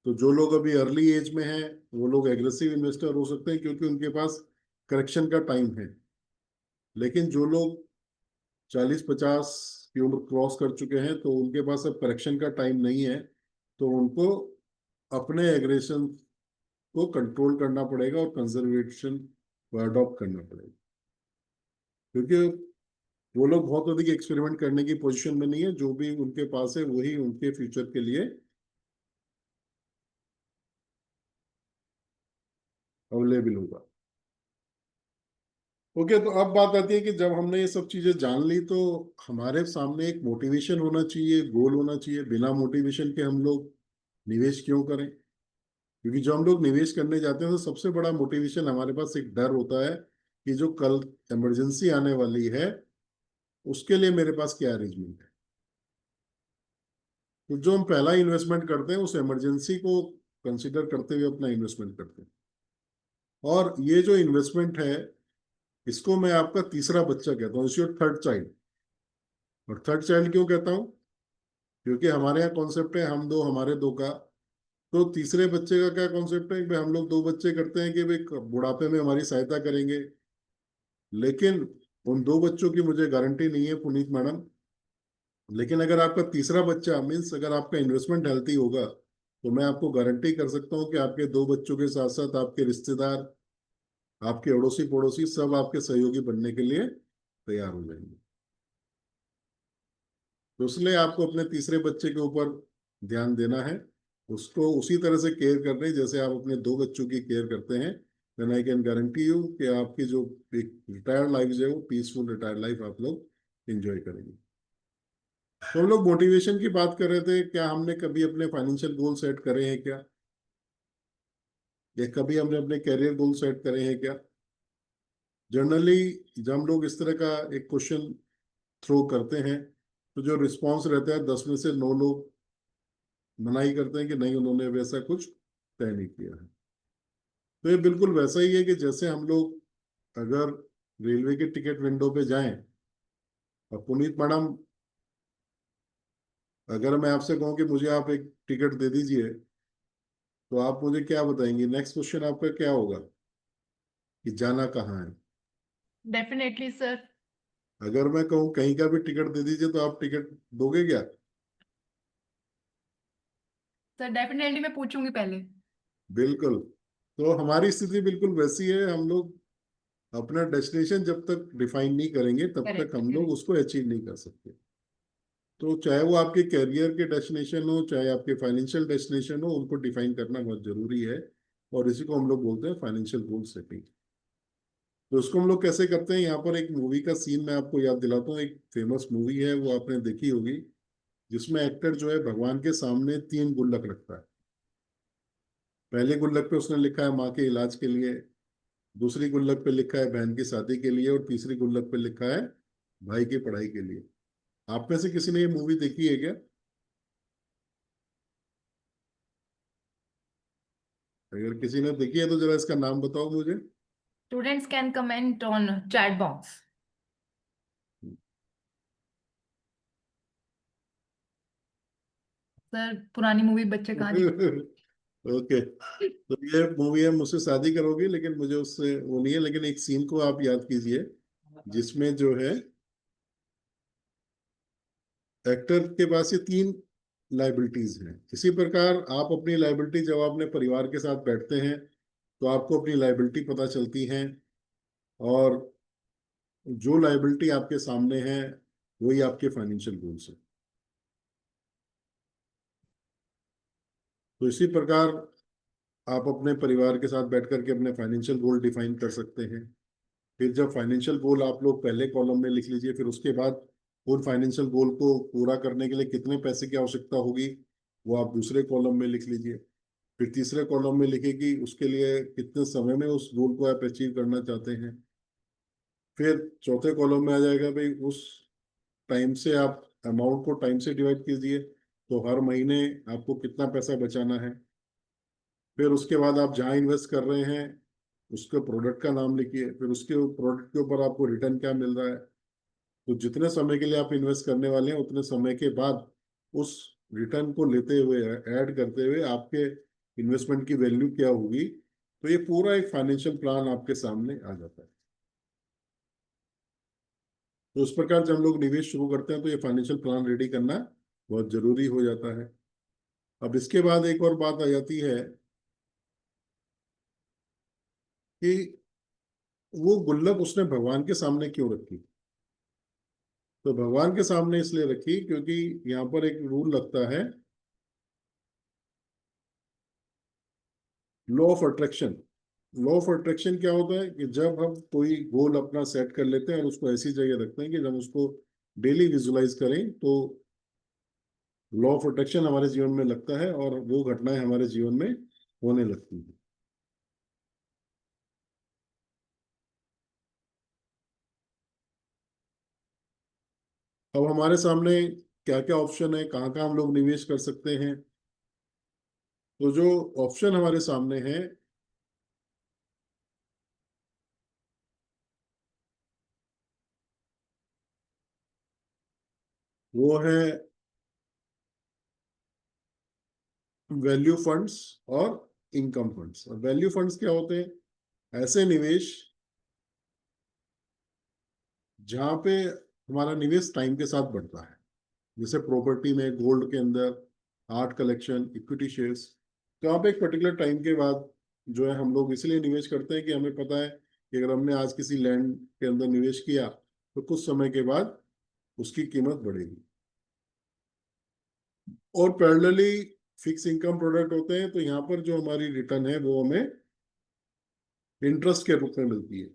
[SPEAKER 3] तो जो लोग अभी अर्ली एज में हैं वो लोग एग्रेसिव इन्वेस्टर हो सकते हैं क्योंकि उनके पास करेक्शन का टाइम है। लेकिन जो लोग 40-50 की उम्र क्रॉस कर चुके हैं तो उनके पास अब करेक्शन का टाइम नहीं है। तो उनको अपने एग्रेशन को कंट्रोल करना पड़ेगा और कंजर्वेशन को अडॉप्ट करना पड़ेगा क्योंकि वो लोग बहुत अधिक एक्सपेरिमेंट करने की पोजीशन में नहीं है। जो भी उनके पास है वही उनके फ्यूचर के लिए अवेलेबल होगा। ओके, तो अब बात आती है कि जब हमने ये सब चीजें जान ली तो हमारे सामने एक मोटिवेशन होना चाहिए, गोल होना चाहिए। बिना मोटिवेशन के हम लोग निवेश क्यों करें? क्योंकि जो हम लोग निवेश करने जाते हैं तो सबसे बड़ा मोटिवेशन हमारे पास एक डर होता है कि जो कल इमरजेंसी आने वाली है उसके लिए मेरे पास क्या अरेंजमेंट है। तो जो हम पहला इन्वेस्टमेंट करते हैं उस इमरजेंसी को कंसिडर करते हुए अपना इन्वेस्टमेंट करते हैं। और ये जो इन्वेस्टमेंट है इसको मैं आपका तीसरा बच्चा कहता हूँ, योर थर्ड चाइल्ड। और थर्ड चाइल्ड क्यों कहता हूँ? क्योंकि हमारे यहाँ कॉन्सेप्ट है हम दो हमारे दो का। तो तीसरे बच्चे का क्या कॉन्सेप्ट है कि भाई हम लोग दो बच्चे करते हैं कि भाई बुढ़ापे में हमारी सहायता करेंगे। लेकिन उन दो बच्चों की मुझे गारंटी नहीं है पुनीत मैडम। लेकिन अगर आपका तीसरा बच्चा मीन्स अगर आपका इन्वेस्टमेंट हेल्थी होगा तो मैं आपको गारंटी कर सकता हूँ कि आपके दो बच्चों के साथ साथ आपके रिश्तेदार, आपके अड़ोसी पड़ोसी सब आपके सहयोगी बनने के लिए तैयार हो जाएंगे। तो इसलिए आपको अपने तीसरे बच्चे के ऊपर ध्यान देना है, उसको उसी तरह से केयर करनी है जैसे आप अपने दो बच्चों की केयर करते हैं। Then I can guarantee you कि आपकी जो एक रिटायर्ड लाइफ जो है वो पीसफुल रिटायर्ड लाइफ आप लोग एंजॉय करेंगे। तो हम लोग मोटिवेशन की बात कर रहे थे, क्या हमने कभी अपने फाइनेंशियल गोल सेट करे हैं क्या? या कभी हमने अपने कैरियर गोल सेट करे हैं क्या? जनरली जब हम लोग इस तरह का एक क्वेश्चन थ्रो करते हैं तो जो रिस्पॉन्स रहता है 10 में से 9 लोग मनाही करते हैं कि नहीं उन्होंने वैसा कुछ तय नहीं किया है। तो ये बिल्कुल वैसा ही है कि जैसे हम लोग अगर रेलवे की टिकट विंडो पे जाएं और पुनीत मैडम अगर मैं आपसे कहूं कि मुझे आप एक टिकट दे दीजिए तो आप मुझे क्या बताएंगे? नेक्स्ट क्वेश्चन आपका क्या होगा कि जाना कहाँ है?
[SPEAKER 1] Definitely sir.
[SPEAKER 3] अगर मैं कहूँ कहीं का भी टिकट दे दीजिए तो आप टिकट दोगे क्या?
[SPEAKER 1] सर डेफिनेटली मैं पूछूंगी पहले।
[SPEAKER 3] बिल्कुल। तो हमारी स्थिति बिल्कुल वैसी है, हम लोग अपना डेस्टिनेशन जब तक डिफाइन नहीं करेंगे तब तक
[SPEAKER 1] करेक्ट
[SPEAKER 3] हम लोग
[SPEAKER 1] करेक्ट।
[SPEAKER 3] उसको अचीव नहीं कर सकते। तो चाहे वो आपके करियर के डेस्टिनेशन हो चाहे आपके फाइनेंशियल डेस्टिनेशन हो उनको डिफाइन करना बहुत जरूरी है। और इसी को हम लोग बोलते हैं फाइनेंशियल गोल सेटिंग। तो उसको हम लोग कैसे करते हैं, यहाँ पर एक मूवी का सीन मैं आपको याद दिलाता हूँ। एक फेमस मूवी है वो आपने देखी होगी जिसमें एक्टर जो है भगवान के सामने 3 गुल्लक रखता है। पहले गुल्लक पे उसने लिखा है माँ के इलाज के लिए, दूसरी गुल्लक पे लिखा है बहन की शादी के लिए और तीसरी गुल्लक पे लिखा है भाई की पढ़ाई के लिए। आप में से किसी ने ये मूवी देखी है क्या? अगर किसी ने देखी है तो जरा इसका नाम बताओ मुझे।
[SPEAKER 1] Students can comment on chat box. Sir पुरानी मूवी बच्चे कहानी।
[SPEAKER 3] ओके, तो ये मूवी है मुझसे शादी करोगी, लेकिन मुझे उससे वो नहीं है। लेकिन एक सीन को आप याद कीजिए जिसमें जो है एक्टर के पास ये 3 लाइबिलिटीज हैं। इसी प्रकार आप अपनी लाइबिलिटी जब अपने परिवार के साथ बैठते हैं तो आपको अपनी लाइबिलिटी पता चलती हैं। और जो लाइबिलिटी आपके सामने है वही आपके फाइनेंशियल गोल्स है। तो इसी प्रकार आप अपने परिवार के साथ बैठ करके अपने फाइनेंशियल गोल डिफाइन कर सकते हैं। फिर जब फाइनेंशियल गोल आप लोग पहले कॉलम में लिख लीजिए, फिर उसके बाद उन फाइनेंशियल गोल को पूरा करने के लिए कितने पैसे की आवश्यकता होगी वो आप दूसरे कॉलम में लिख लीजिए। फिर तीसरे कॉलम में लिखिए कि उसके लिए कितने समय में उस गोल को आप अचीव करना चाहते हैं। फिर चौथे कॉलम में आ जाएगा भाई उस टाइम से आप अमाउंट को टाइम से डिवाइड कीजिए, तो हर महीने आपको कितना पैसा बचाना है। फिर उसके बाद आप जहाँ इन्वेस्ट कर रहे हैं उसके प्रोडक्ट का नाम लिखिए, फिर उसके प्रोडक्ट के ऊपर आपको रिटर्न क्या मिल रहा है। तो जितने समय के लिए आप इन्वेस्ट करने वाले हैं उतने समय के बाद उस रिटर्न को लेते हुए ऐड करते हुए आपके इन्वेस्टमेंट की वैल्यू क्या होगी। तो ये पूरा एक फाइनेंशियल प्लान आपके सामने आ जाता है। तो उस प्रकार जब हम लोग निवेश शुरू करते हैं तो ये फाइनेंशियल प्लान रेडी करना बहुत जरूरी हो जाता है। अब इसके बाद एक और बात आ जाती है कि वो गुल्लक उसने भगवान के सामने क्यों रखी? तो भगवान के सामने इसलिए रखी क्योंकि यहाँ पर एक रूल लगता है, law of attraction. Law of attraction क्या होता है कि जब हम कोई गोल अपना सेट कर लेते हैं और उसको ऐसी जगह रखते हैं कि जब उसको डेली विजुलाइज करें तो लॉ ऑफ अट्रैक्शन हमारे जीवन में लगता है और वो घटनाएं हमारे जीवन में होने लगती हैं। अब हमारे सामने क्या क्या ऑप्शन है, कहाँ कहाँ हम लोग निवेश कर सकते हैं। तो जो ऑप्शन हमारे सामने है वो है वैल्यू फंड्स और इनकम फंड्स। और वैल्यू फंड्स क्या होते हैं? ऐसे निवेश जहां पे हमारा निवेश टाइम के साथ बढ़ता है, जैसे प्रॉपर्टी में, गोल्ड के अंदर, आर्ट कलेक्शन, इक्विटी शेयर्स। तो आप एक पर्टिकुलर टाइम के बाद जो है हम लोग इसलिए निवेश करते हैं कि हमें पता है कि अगर हमने आज किसी लैंड के अंदर निवेश किया तो कुछ समय के बाद उसकी कीमत बढ़ेगी। और पैरेलली फिक्स इनकम प्रोडक्ट होते हैं, तो यहाँ पर जो हमारी रिटर्न है वो हमें इंटरेस्ट के रूप में मिलती है।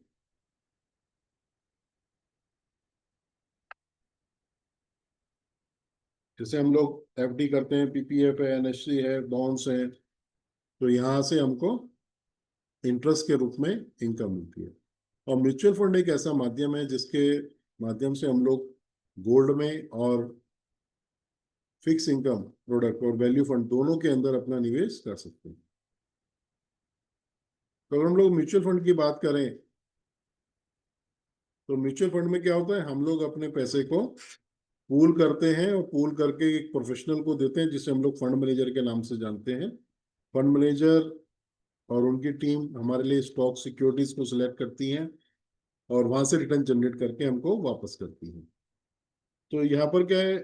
[SPEAKER 3] जैसे हम लोग एफडी करते हैं, पीपीएफ है, एनएससी है, बॉन्ड्स हैं, तो यहाँ से हमको इंटरेस्ट के रूप में इनकम मिलती है। और म्यूचुअल फंड एक ऐसा माध्यम है जिसके माध्यम से हम लोग गोल्ड में और फिक्स इनकम प्रोडक्ट और वैल्यू फंड दोनों के अंदर अपना निवेश कर सकते हैं। तो अगर हम लोग म्यूचुअल फंड की बात करें तो म्यूचुअल फंड में क्या होता है, हम लोग अपने पैसे को पूल करते हैं और पूल करके एक प्रोफेशनल को देते हैं जिसे हम लोग फंड मैनेजर के नाम से जानते हैं। फंड मैनेजर और उनकी टीम हमारे लिए स्टॉक सिक्योरिटीज को सिलेक्ट करती हैं और वहां से रिटर्न जनरेट करके हमको वापस करती हैं। तो यहाँ पर क्या है,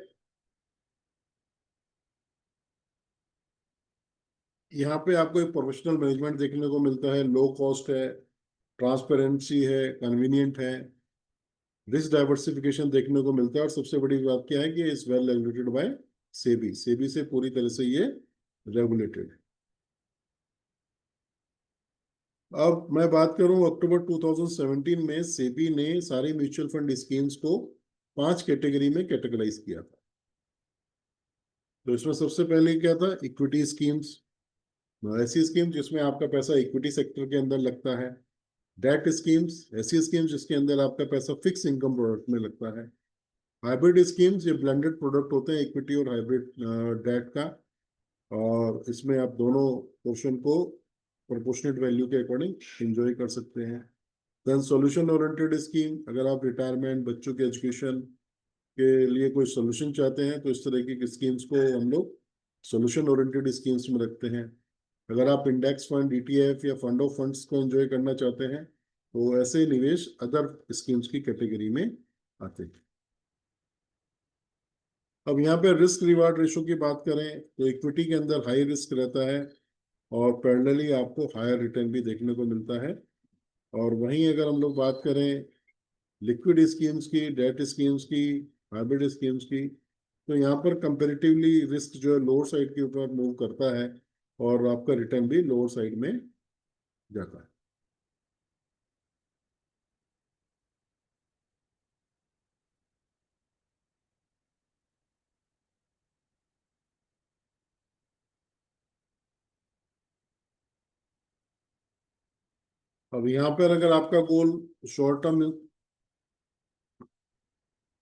[SPEAKER 3] यहाँ पे आपको एक प्रोफेशनल मैनेजमेंट देखने को मिलता है, लो कॉस्ट है, ट्रांसपेरेंसी है, कन्वीनियंट है, रिस्क डाइवर्सिफिकेशन देखने को मिलता है। और सबसे बड़ी बात क्या है कि इस well regulated by SEBI. SEBI से पूरी तरह से ये रेगुलेटेड है। अब मैं बात करूं, अक्टूबर 2017 में सेबी ने सारी म्यूचुअल फंड स्कीम्स को 5 कैटेगरी में कैटेगराइज किया था। तो इसमें सबसे पहले क्या था, इक्विटी स्कीम्स, ऐसी स्कीम जिसमें आपका पैसा इक्विटी सेक्टर के अंदर लगता है। डेट स्कीम्स, ऐसी स्कीम्स जिसके अंदर आपका पैसा फिक्स इनकम प्रोडक्ट में लगता है। हाइब्रिड स्कीम्स, ये ब्लेंडेड प्रोडक्ट होते हैं इक्विटी और हाइब्रिड डेट का, और इसमें आप दोनों पोर्शन को प्रोपोर्शनेट वैल्यू के अकॉर्डिंग एंजॉय कर सकते हैं। देन सॉल्यूशन ओरिएंटेड स्कीम, अगर आप रिटायरमेंट, बच्चों के एजुकेशन के लिए कोई सोल्यूशन चाहते हैं तो इस तरह की स्कीम्स को हम लोग सोल्यूशन ओरिएंटेड स्कीम्स में रखते हैं। अगर आप इंडेक्स फंड, ईटीएफ या फंड ऑफ फंड्स को एंजॉय करना चाहते हैं तो ऐसे निवेश अदर स्कीम्स की कैटेगरी में आते हैं। अब यहाँ पे रिस्क रिवार्ड रेशो की बात करें तो इक्विटी के अंदर हाई रिस्क रहता है और पैरेलली आपको हायर रिटर्न भी देखने को मिलता है। और वहीं अगर हम लोग बात करें लिक्विड स्कीम्स की, डेट स्कीम्स की, हाइब्रिड स्कीम्स की, तो यहाँ पर कंपेरेटिवली रिस्क जो है लोअर साइड के ऊपर मूव करता है और आपका रिटर्न भी लोअर साइड में जाता है। अब यहाँ पर अगर आपका गोल शॉर्ट टर्म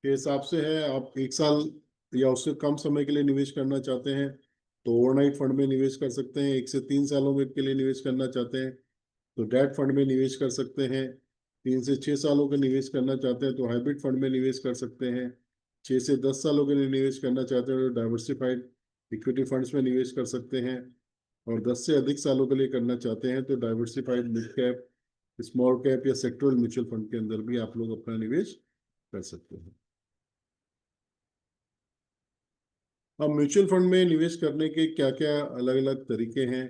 [SPEAKER 3] के हिसाब से है, आप 1 साल या उससे कम समय के लिए निवेश करना चाहते हैं तो ओवरनाइट फंड में निवेश कर सकते हैं। 1 से 3 सालों के लिए निवेश करना चाहते हैं तो डेट फंड में निवेश कर सकते हैं। 3 से 6 सालों के निवेश करना चाहते हैं तो हाइब्रिड फंड में निवेश कर सकते हैं। 6 से 10 सालों के लिए निवेश करना चाहते हैं तो डाइवर्सिफाइड इक्विटी फंड्स में निवेश कर सकते हैं। और 10 से अधिक सालों के लिए करना चाहते हैं तो diversified mid cap, small cap या सेक्टरल म्यूचुअल फंड के अंदर भी आप लोग अपना निवेश कर सकते हैं। अब म्यूचुअल फंड में निवेश करने के क्या क्या अलग अलग तरीके हैं,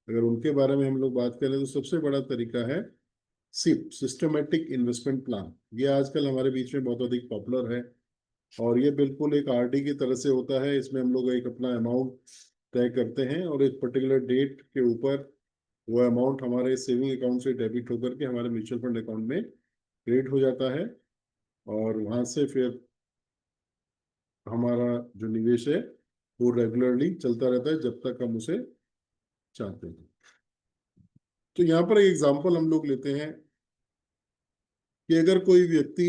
[SPEAKER 3] अगर उनके बारे में हम लोग बात करें तो सबसे बड़ा तरीका है सिप, सिस्टमेटिक इन्वेस्टमेंट प्लान। ये आजकल हमारे बीच में बहुत अधिक पॉपुलर है और ये बिल्कुल एक आरडी की तरह से होता है। इसमें हम लोग एक अपना अमाउंट तय करते हैं और एक पर्टिकुलर डेट के ऊपर वो अमाउंट हमारे सेविंग अकाउंट से डेबिट होकर के हमारे म्यूचुअल फंड अकाउंट में क्रेडिट हो जाता है, और वहां से फिर हमारा जो निवेश है वो रेगुलरली चलता रहता है जब तक हम उसे चाहते हैं। तो यहाँ पर एक एग्जांपल हम लोग लेते हैं कि अगर कोई व्यक्ति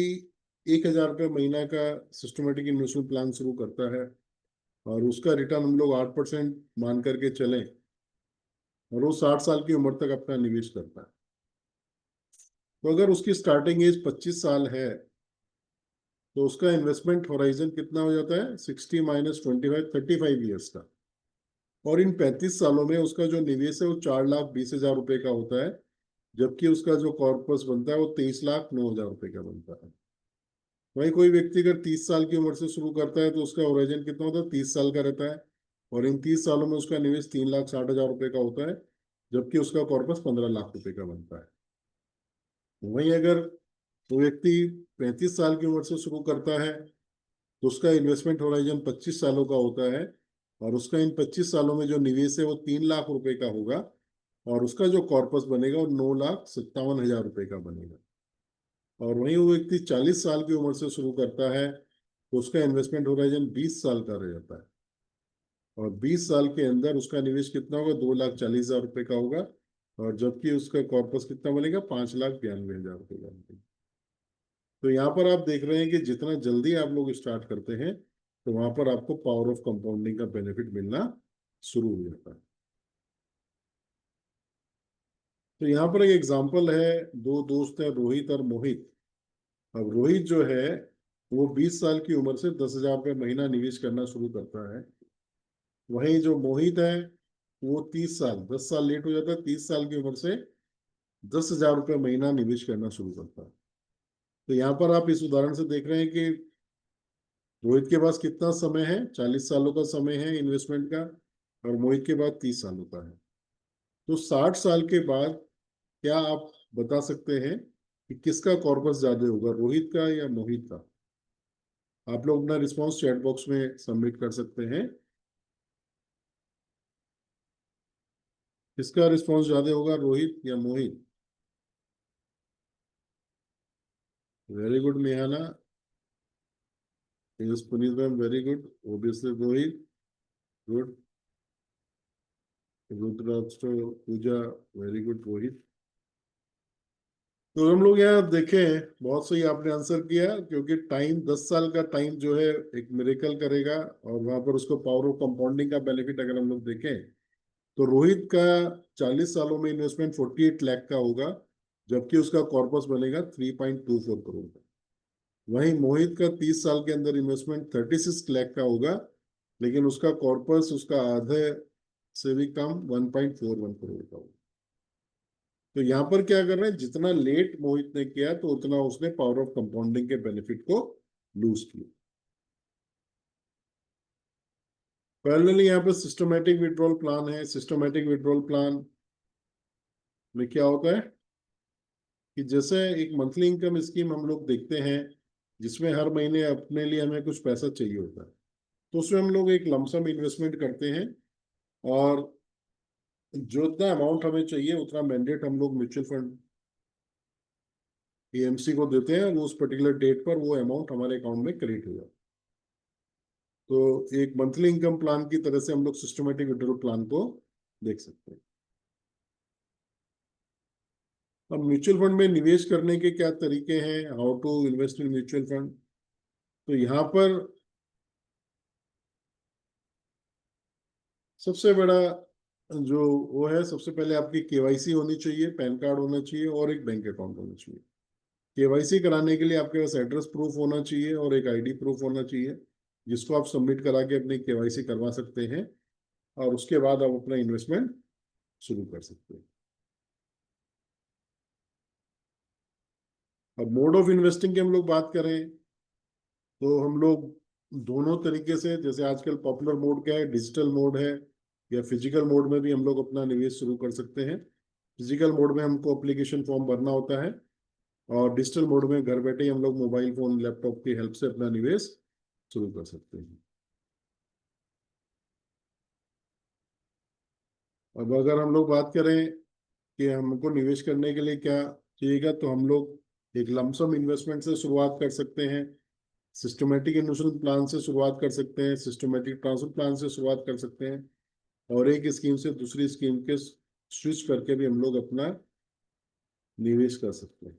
[SPEAKER 3] 1,000 रुपये महीना का सिस्टमेटिक इन्वेस्टमेंट प्लान शुरू करता है और उसका रिटर्न हम लोग 8% मान करके चलें, और वो 60 साल की उम्र तक अपना निवेश करता है, तो अगर उसकी स्टार्टिंग एज 25 साल है तो उसका इन्वेस्टमेंट होराइजन कितना हो जाता है? 60 माइनस 25, 35 ईयर्स का। और इन 35 सालों में उसका जो निवेश है वो 4,20,000 रुपये का होता है, जबकि उसका जो कॉर्पस बनता है वो 23,09,000 रुपये का बनता है। वही कोई व्यक्ति अगर 30 साल की उम्र से शुरू करता है तो उसका होराइजन कितना होता है? 30 साल का रहता है, और इन 30 सालों में उसका निवेश 3,60,000 रुपये का होता है, जबकि उसका कॉर्पस 15 लाख रुपए का बनता है। वहीं अगर वो व्यक्ति 35 साल की उम्र से शुरू करता है तो उसका इन्वेस्टमेंट होराइजन 25 सालों का होता है, और उसका इन 25 सालों में जो निवेश है वो 3 लाख रुपए का होगा, और उसका जो कॉर्पस बनेगा वो 9,57,000 रुपये का बनेगा। और वहीं वो व्यक्ति 40 साल की उम्र से शुरू करता है तो उसका इन्वेस्टमेंट होराइजन 20 साल का रह जाता है, और 20 साल के अंदर उसका निवेश कितना होगा? 2,40,000 रुपये का होगा, और जबकि उसका कॉर्पस कितना बनेगा? 5,92,000 रुपये का बनेगा। तो यहाँ पर आप देख रहे हैं कि जितना जल्दी आप लोग स्टार्ट करते हैं तो वहां पर आपको पावर ऑफ कंपाउंडिंग का बेनिफिट मिलना शुरू हो जाता है। तो यहाँ पर एक एग्जांपल है, दो दोस्त हैं, रोहित और मोहित। अब रोहित जो है वो 20 साल की उम्र से 10,000 रुपये महीना निवेश करना शुरू करता है। वहीं जो मोहित है वो 30 साल, 10 साल लेट हो जाता है, 30 साल की उम्र से 10,000 रुपये महीना निवेश करना शुरू करता है। तो यहाँ पर आप इस उदाहरण से देख रहे हैं कि रोहित के पास कितना समय है? 40 सालों का समय है इन्वेस्टमेंट का, और मोहित के पास 30 सालों का है। तो 60 साल के बाद क्या आप बता सकते हैं कि किसका कॉर्पस ज्यादा होगा, रोहित का या मोहित का? आप लोग अपना रिस्पॉन्स चैट बॉक्स में सबमिट कर सकते हैं। किसका रिस्पॉन्स ज्यादा होगा, रोहित या मोहित? वेरी गुड नेहाना, yes Puneet ma'am, very good, obviously Rohit, good. रुद्राष्ट्र पूजा, वेरी गुड रोहित। तो हम लोग यहाँ देखें, बहुत सही आपने आंसर किया, क्योंकि टाइम 10 साल का टाइम जो है एक मिरेकल करेगा, और वहां पर उसको पावर ऑफ कंपाउंडिंग का बेनिफिट अगर हम लोग देखें तो रोहित का 40 सालों में इन्वेस्टमेंट 48 लाख का होगा, जबकि उसका कॉर्पस बनेगा 3.24 करोड़ का। वहीं मोहित का 30 साल के अंदर इन्वेस्टमेंट 36 लाख का होगा, लेकिन उसका कॉर्पस उसका आधे से भी कम 1.41 करोड़ का होगा। तो यहाँ पर क्या कर रहे हैं, जितना लेट मोहित ने किया तो उतना उसने पावर ऑफ कंपाउंडिंग के बेनिफिट को लूज किया। पैरेलली यहाँ पे सिस्टमैटिक विड्रॉल प्लान है। सिस्टमैटिक विड्रॉल प्लान में क्या होता है कि जैसे एक मंथली इनकम स्कीम हम लोग देखते हैं, जिसमें हर महीने अपने लिए हमें कुछ पैसा चाहिए होता है, तो उसमें हम लोग एक लमसम इन्वेस्टमेंट करते हैं, और जो इतना अमाउंट हमें चाहिए उतना मैंडेट हम लोग म्यूचुअल फंड एएमसी को देते हैं, और उस पर्टिकुलर डेट पर वो अमाउंट हमारे अकाउंट में क्रेडिट हो जाता है। तो एक मंथली इनकम प्लान की तरह से हम लोग सिस्टमेटिक विड्रॉल प्लान को देख सकते हैं। अब म्यूचुअल फंड में निवेश करने के क्या तरीके हैं, how to invest in mutual fund? तो यहाँ पर सबसे बड़ा जो वो है, सबसे पहले आपकी केवाईसी होनी चाहिए, पैन कार्ड होना चाहिए, और एक बैंक अकाउंट होना चाहिए। केवाईसी कराने के लिए आपके पास एड्रेस प्रूफ होना चाहिए और एक आईडी प्रूफ होना चाहिए, जिसको आप सबमिट करा के अपनी केवाईसी करवा सकते हैं, और उसके बाद आप अपना इन्वेस्टमेंट शुरू कर सकते हैं। अब मोड ऑफ इन्वेस्टिंग की हम लोग बात करें तो हम लोग दोनों तरीके से, जैसे आजकल पॉपुलर मोड क्या है, डिजिटल मोड है, या फिजिकल मोड में भी हम लोग अपना निवेश शुरू कर सकते हैं। फिजिकल मोड में हमको एप्लीकेशन फॉर्म भरना होता है, और डिजिटल मोड में घर बैठे ही हम लोग मोबाइल फोन लैपटॉप की हेल्प से अपना निवेश शुरू कर सकते हैं। अब अगर हम लोग बात करें कि हमको निवेश करने के लिए क्या चाहिएगा, तो हम लोग एक लमसम इन्वेस्टमेंट से शुरुआत कर सकते हैं, सिस्टमेटिक इन्वेस्टमेंट प्लान से शुरुआत कर सकते हैं, सिस्टमेटिक ट्रांसफर प्लान से शुरुआत कर सकते हैं, और एक स्कीम से दूसरी स्कीम के स्विच करके भी हम लोग अपना निवेश कर सकते हैं।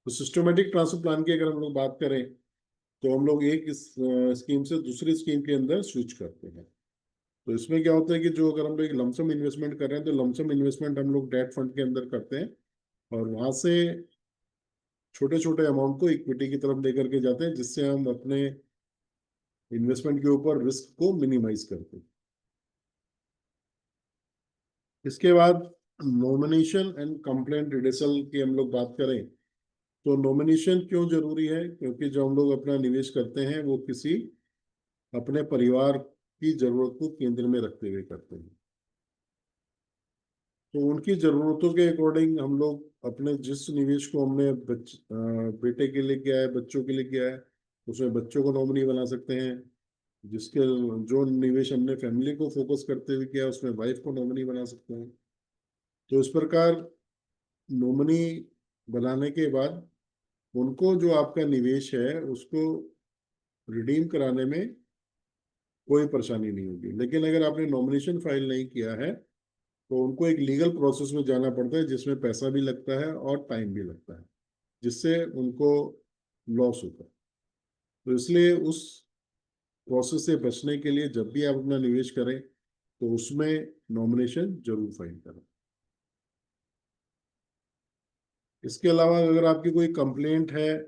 [SPEAKER 3] तो सिस्टमेटिक ट्रांसफर प्लान की अगर हम लोग बात करें, तो हम लोग एक स्कीम से दूसरी स्कीम के अंदर स्विच करते हैं। तो इसमें क्या होता है कि जो अगर हम लोग एक लमसम इन्वेस्टमेंट कर रहे हैं, तो लमसम इन्वेस्टमेंट हम लोग डेट फंड के अंदर करते हैं, और वहां से छोटे छोटे अमाउंट को इक्विटी की तरफ लेकर के जाते हैं, जिससे हम अपने इन्वेस्टमेंट के ऊपर रिस्क को मिनिमाइज करते हैं। इसके बाद नॉमिनेशन एंड कंप्लेंट रिड्यूसल की हम लोग बात करें, तो नॉमिनेशन क्यों जरूरी है, क्योंकि जो हम लोग अपना निवेश करते हैं वो किसी अपने परिवार की जरूरत को केंद्र में रखते हुए करते हैं। तो उनकी जरूरतों के अकॉर्डिंग हम लोग अपने जिस निवेश को हमने बेटे के लिए किया है, बच्चों के लिए किया है, उसमें बच्चों को नॉमिनी बना सकते हैं। जिसके जो निवेश हमने फैमिली को फोकस करते हुए किया है, उसमें वाइफ को नॉमिनी बना सकते हैं। तो इस प्रकार नॉमिनी बनाने के बाद उनको जो आपका निवेश है उसको रिडीम कराने में कोई परेशानी नहीं होगी। लेकिन अगर आपने नॉमिनेशन फाइल नहीं किया है, तो उनको एक लीगल प्रोसेस में जाना पड़ता है, जिसमें पैसा भी लगता है और टाइम भी लगता है, जिससे उनको लॉस होता है। तो इसलिए उस प्रोसेस से बचने के लिए जब भी आप अपना निवेश करें, तो उसमें नॉमिनेशन जरूर फाइल करें। इसके अलावा अगर आपकी कोई कंप्लेंट है,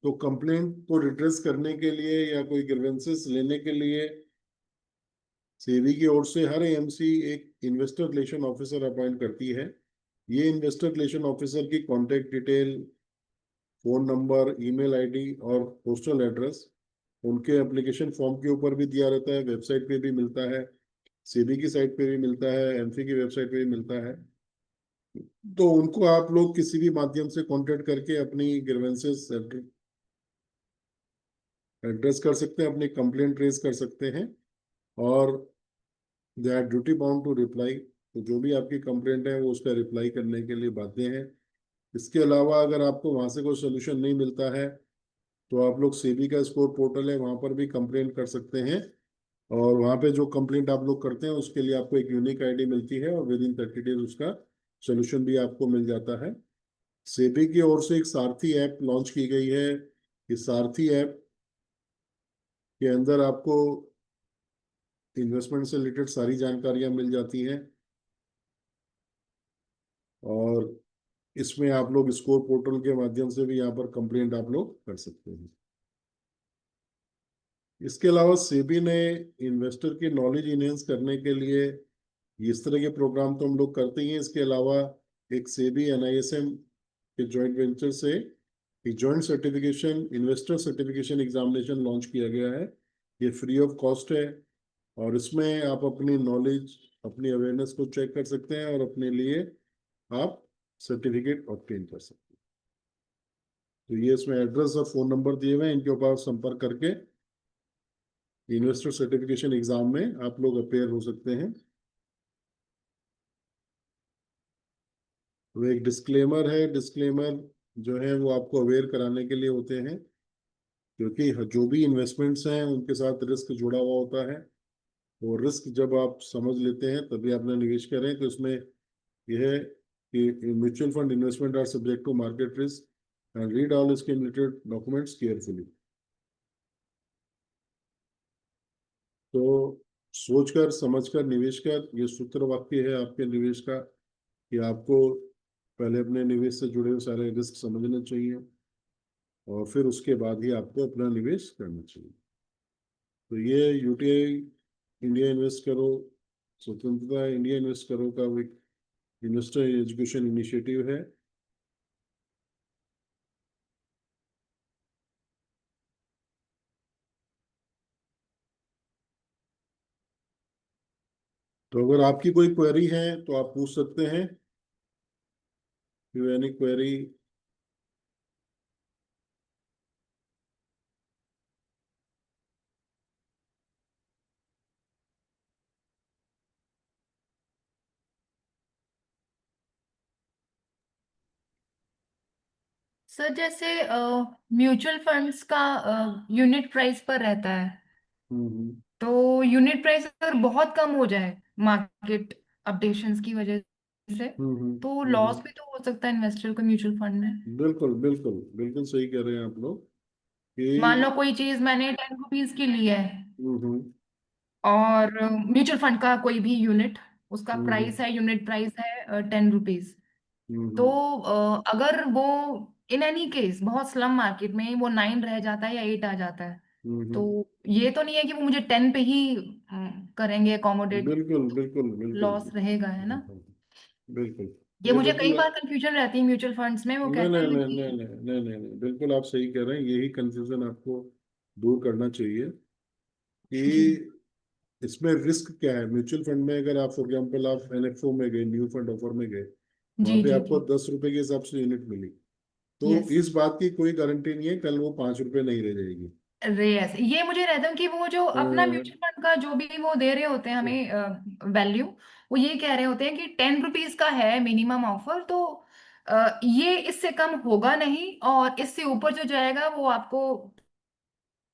[SPEAKER 3] तो कंप्लेंट को रिड्रेस करने के लिए या कोई ग्रीवेंसेस लेने के लिए सेबी की ओर से हर एएमसी एक इन्वेस्टर रिलेशन ऑफिसर अपॉइंट करती है। ये इन्वेस्टर रिलेशन ऑफिसर की contact detail, phone number, email ID और पोस्टल एड्रेस उनके एप्लीकेशन फॉर्म के ऊपर भी दिया रहता है, वेबसाइट पे भी मिलता है, सेबी की साइट पे भी मिलता है, एमफी की वेबसाइट पे भी मिलता है। तो उनको आप लोग किसी भी माध्यम से कांटेक्ट करके अपनी ग्रीवेंसेस एड्रेस कर सकते हैं, अपनी कंप्लेंट रेज कर सकते हैं, और they are duty bound to reply. तो जो भी आपकी कंप्लेंट है वो उसका रिप्लाई करने के लिए बाध्य हैं। इसके अलावा अगर आपको वहां से कोई सोल्यूशन नहीं मिलता है, तो आप लोग सेबी का स्कोर पोर्टल है, वहां पर भी कंप्लेंट कर सकते हैं, और वहां पे जो कंप्लेंट आप लोग करते हैं उसके लिए आपको एक यूनिक आईडी मिलती है, और विद इन 30 डेज उसका सोल्यूशन भी आपको मिल जाता है। सेबी की ओर से एक सारथी ऐप लॉन्च की गई है। इस सारथी ऐप के अंदर आपको इन्वेस्टमेंट से रिलेटेड सारी जानकारियां मिल जाती हैं, और इसमें आप लोग स्कोर पोर्टल के माध्यम से भी यहाँ पर कंप्लेंट आप लोग कर सकते हैं। इसके अलावा सेबी ने इन्वेस्टर की नॉलेज इनहेंस करने के लिए इस तरह के प्रोग्राम तो हम लोग करते ही हैं। इसके अलावा एक सेबी एनआईएसएम के जॉइंट वेंचर से एक joint certification investor certification examination launch किया गया है। ये फ्री ऑफ कॉस्ट है, और इसमें आप अपनी नॉलेज, अपनी अवेयरनेस को चेक कर सकते हैं, और अपने लिए आप सर्टिफिकेट ऑब्टेन कर सकते हैं। तो ये इसमें एड्रेस और फोन नंबर दिए हुए हैं, इनके ऊपर संपर्क करके इन्वेस्टर सर्टिफिकेशन एग्जाम में आप लोग अपेयर हो सकते हैं। तो एक डिस्क्लेमर है, डिस्क्लेमर जो है वो आपको अवेयर कराने के लिए होते हैं, क्योंकि जो भी इन्वेस्टमेंट्स हैं उनके साथ रिस्क जुड़ा हुआ होता है। वो रिस्क जब आप समझ लेते हैं तभी अपना निवेश करें। तो इसमें यह है कि mutual fund investment are subject to market risk and read all scheme related documents carefully. तो सोचकर समझकर निवेश कर, ये सूत्र वाक्य है आपके निवेश का, कि आपको पहले अपने निवेश से जुड़े हुए सारे रिस्क समझने चाहिए, और फिर उसके बाद ही आपको अपना निवेश करना चाहिए। तो ये यूटीआई इंडिया इन्वेस्ट करो, स्वतंत्रता इंडिया इन्वेस्ट करो का एक इन्वेस्टर एजुकेशन इनिशिएटिव है। तो अगर आपकी कोई क्वेरी है तो आप पूछ सकते हैं। You any query?
[SPEAKER 1] सर जैसे म्यूचुअल फंड्स का यूनिट प्राइस पर रहता है,
[SPEAKER 3] हम्म
[SPEAKER 1] तो यूनिट प्राइस अगर बहुत कम हो जाए मार्केट अपडेशंस की वजह से,
[SPEAKER 3] हम्म हम्म
[SPEAKER 1] तो
[SPEAKER 3] हम्म
[SPEAKER 1] लॉस भी तो हो सकता है इन्वेस्टर को म्यूचुअल फंड में।
[SPEAKER 3] बिल्कुल बिल्कुल बिल्कुल सही कह रहे हैं आप लोग
[SPEAKER 1] मान लो
[SPEAKER 3] कि
[SPEAKER 1] कोई चीज मैंने 10 रुपीज की ली है,
[SPEAKER 3] हम्म
[SPEAKER 1] और म्यूचुअल फंड का कोई भी यूनिट, उसका
[SPEAKER 3] हम्म
[SPEAKER 1] प्राइस है, यूनिट प्राइस है 10 रुपीज। तो
[SPEAKER 3] हम्म
[SPEAKER 1] अगर वो इन एनी केस बहुत स्लम मार्केट में वो 9 रह जाता है या 8 आ जाता है,
[SPEAKER 3] हम्म
[SPEAKER 1] तो ये तो नहीं है कि वो मुझे 10 पे ही करेंगे अकोमोडेट,
[SPEAKER 3] बिल्कुल बिल्कुल बिल्कुल
[SPEAKER 1] लॉस रहेगा, है ना।
[SPEAKER 3] बिल्कुल
[SPEAKER 1] ये
[SPEAKER 3] नहीं
[SPEAKER 1] मुझे कई
[SPEAKER 3] बिल्कुल
[SPEAKER 1] बार कंफ्यूजन रहती है म्यूचुअल फंड्स में, वो
[SPEAKER 3] नहीं
[SPEAKER 1] कहते
[SPEAKER 3] नहीं
[SPEAKER 1] हैं
[SPEAKER 3] नहीं नहीं
[SPEAKER 1] कि
[SPEAKER 3] नहीं नहीं नहीं नहीं बिल्कुल आप सही कह रहे हैं यही कंफ्यूजन आपको दूर करना चाहिए
[SPEAKER 1] जी
[SPEAKER 3] कि इसमें रिस्क क्या है म्यूचुअल फंड में अगर आप फॉर एग्जांपल आप एनएफओ में गए न्यू फंड ऑफर में गए वहां
[SPEAKER 1] जी
[SPEAKER 3] पे
[SPEAKER 1] जी
[SPEAKER 3] आपको
[SPEAKER 1] जी।
[SPEAKER 3] 10 रुपए के हिसाब से यूनिट मिली तो
[SPEAKER 1] यस।
[SPEAKER 3] इस बात की कोई गारंटी नहीं है कल वो 5 रुपए नहीं रह जाएगी
[SPEAKER 1] रेयस ये मुझे रहता है कि वो जो अपना
[SPEAKER 3] अ,
[SPEAKER 1] म्यूचुअल फंड का जो भी वो दे रहे होते हैं हमें वैल्यू, वो ये कह रहे होते हैं कि 10 रुपीज का है मिनिमम ऑफर, तो ये इससे कम होगा नहीं, और इससे ऊपर जो जाएगा वो आपको